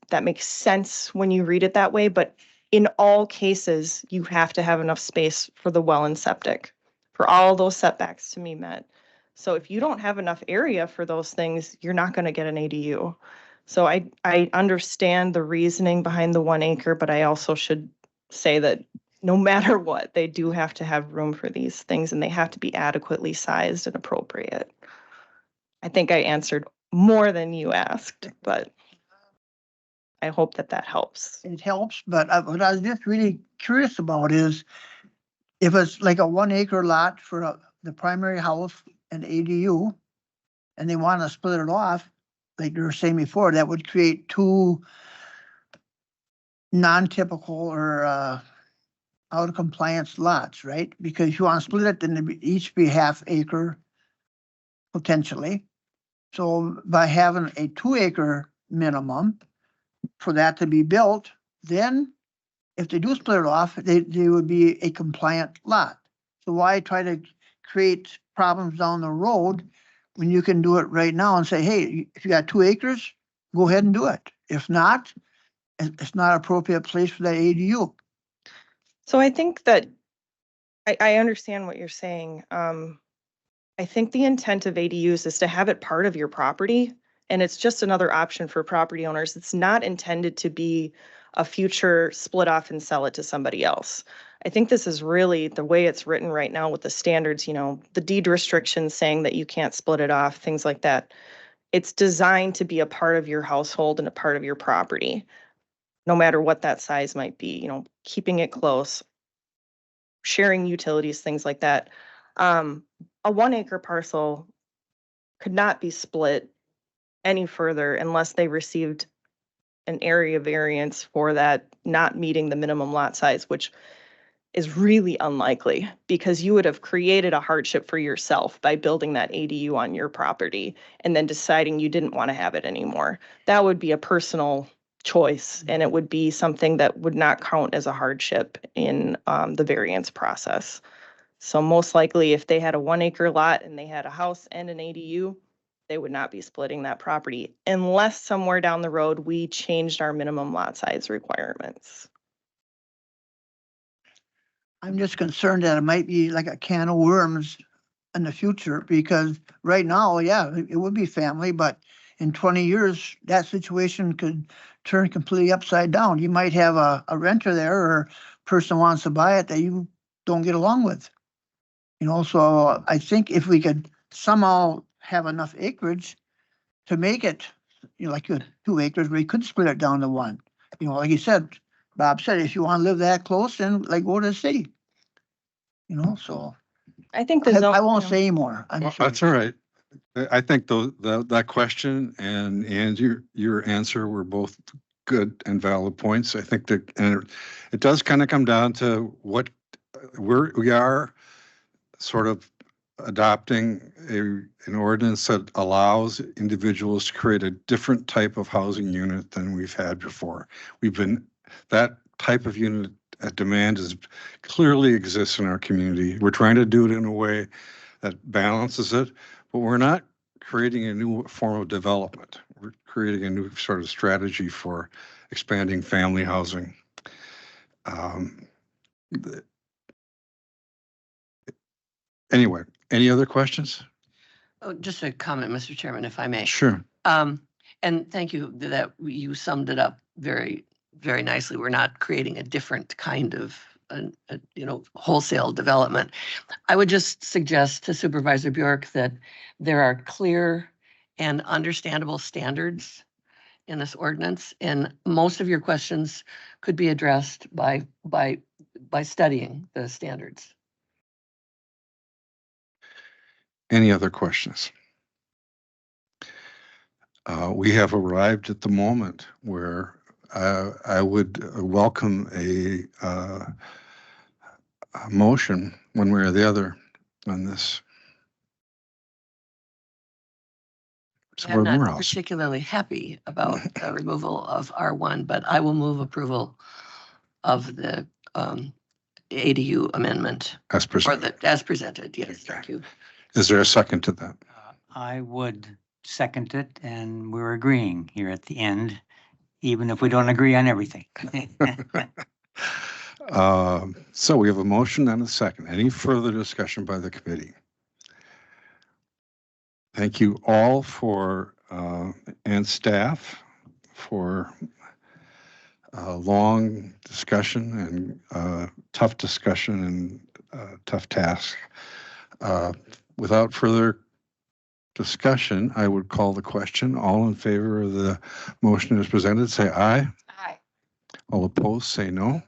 Speaker 2: sense when you read it that way, but in all cases, you have to have enough space for the well and septic, for all those setbacks to be met. So if you don't have enough area for those things, you're not going to get an ADU. So I understand the reasoning behind the 1 acre, but I also should say that no matter what, they do have to have room for these things, and they have to be adequately sized and appropriate. I think I answered more than you asked, but I hope that helps.
Speaker 5: It helps, but what I was just really curious about is if it's like a 1 acre lot for the primary house and ADU, and they want to split it off, like you were saying before, that would create 2 non-typical or out of compliance lots, right? Because if you want to split it, then it'd each be half acre potentially. So by having a 2 acre minimum for that to be built, then if they do split it off, they would be a compliant lot. So why try to create problems down the road when you can do it right now and say, hey, if you got 2 acres, go ahead and do it. If not, it's not an appropriate place for that ADU.
Speaker 2: So I think that I understand what you're saying. I think the intent of ADUs is to have it part of your property, and it's just another option for property owners. It's not intended to be a future split off and sell it to somebody else. I think this is really the way it's written right now with the standards, the deed restrictions saying that you can't split it off, things like that. It's designed to be a part of your household and a part of your property, no matter what that size might be, keeping it close, sharing utilities, things like that. A 1 acre parcel could not be split any further unless they received an area variance for that not meeting the minimum lot size, which is really unlikely, because you would have created a hardship for yourself by building that ADU on your property and then deciding you didn't want to have it anymore. That would be a personal choice, and it would be something that would not count as a hardship in the variance process. So most likely, if they had a 1 acre lot and they had a house and an ADU, they would not be splitting that property unless somewhere down the road we changed our minimum lot size requirements.
Speaker 5: I'm just concerned that it might be like a can of worms in the future, because right now, yeah, it would be family, but in 20 years, that situation could turn completely upside down. You might have a renter there, or person wants to buy it that you don't get along with. You know, so I think if we could somehow have enough acreage to make it, you know, like 2 acres, we could split it down to 1. You know, like you said, Bob said, if you want to live that close, then like go to the city. You know, so
Speaker 2: I think the
Speaker 5: I
Speaker 2: zone.
Speaker 5: won't say anymore. I'm
Speaker 1: Well,
Speaker 5: sorry.
Speaker 1: that's all right. I think that question and your answer were both good and valid points. I think that, and it does kind of come down to what we are sort of adopting an ordinance that allows individuals to create a different type of housing unit than we've had before. That type of unit at demand clearly exists in our community. We're trying to do it in a way that balances it, but we're not creating a new form of development. We're creating a new sort of strategy for expanding family housing. Anyway, any other questions?
Speaker 9: Oh, just a comment, Mr. Chairman, if I may.
Speaker 1: Sure.
Speaker 9: And thank you that you summed it up very, very nicely. We're not creating a different kind of, wholesale development. I would just suggest to Supervisor Bjork that there are clear and understandable standards in this ordinance, and most of your questions could be addressed by studying the standards.
Speaker 1: Any other questions? We have arrived at the moment where I would welcome a motion one way or the other on this.
Speaker 9: I'm not particularly happy about the removal of R1, but I will move approval of the ADU amendment.
Speaker 1: As presented.
Speaker 9: As presented, yes, thank you.
Speaker 1: Is there a second to that?
Speaker 6: I would second it, and we're agreeing here at the end, even if we don't agree on everything.
Speaker 1: So we have a motion and a second. Any further discussion by the committee? Thank you all and staff for a long discussion and tough discussion and tough task. Without further discussion, I would call the question. All in favor of the motion as presented, say aye.
Speaker 10: Aye.
Speaker 1: All opposed, say no.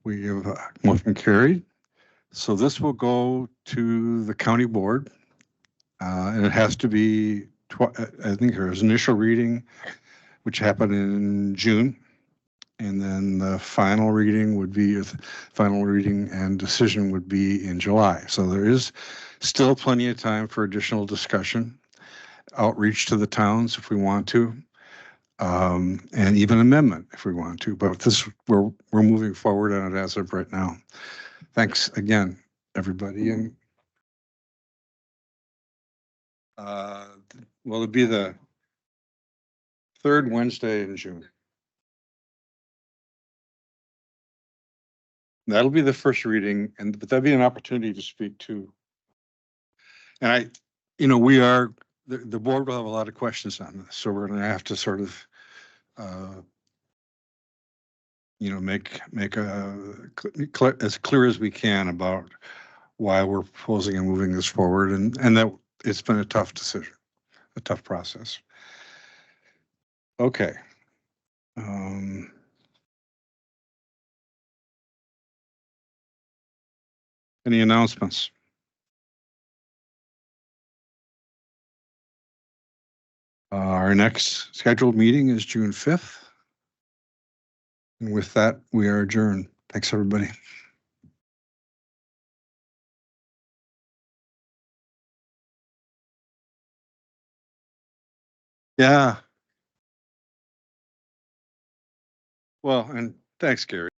Speaker 1: We have motion carried. So this will go to the county board. And it has to be, I think there's initial reading, which happened in June. And then the final reading and decision would be in July. So there is still plenty of time for additional discussion, outreach to the towns if we want to, and even amendment if we want to. But we're moving forward on it as of right now. Thanks again, everybody. And well, it'd be the 3rd Wednesday in June. That'll be the first reading, but that'd be an opportunity to speak to. And the board will have a lot of questions on this, so we're going to have to sort of, make as clear as we can about why we're proposing and moving this forward, and that it's been a tough decision, a tough process. Okay. Any announcements? Our next scheduled meeting is June 5th. And with that, we are adjourned. Thanks, everybody. Yeah. Well, and thanks, Gary.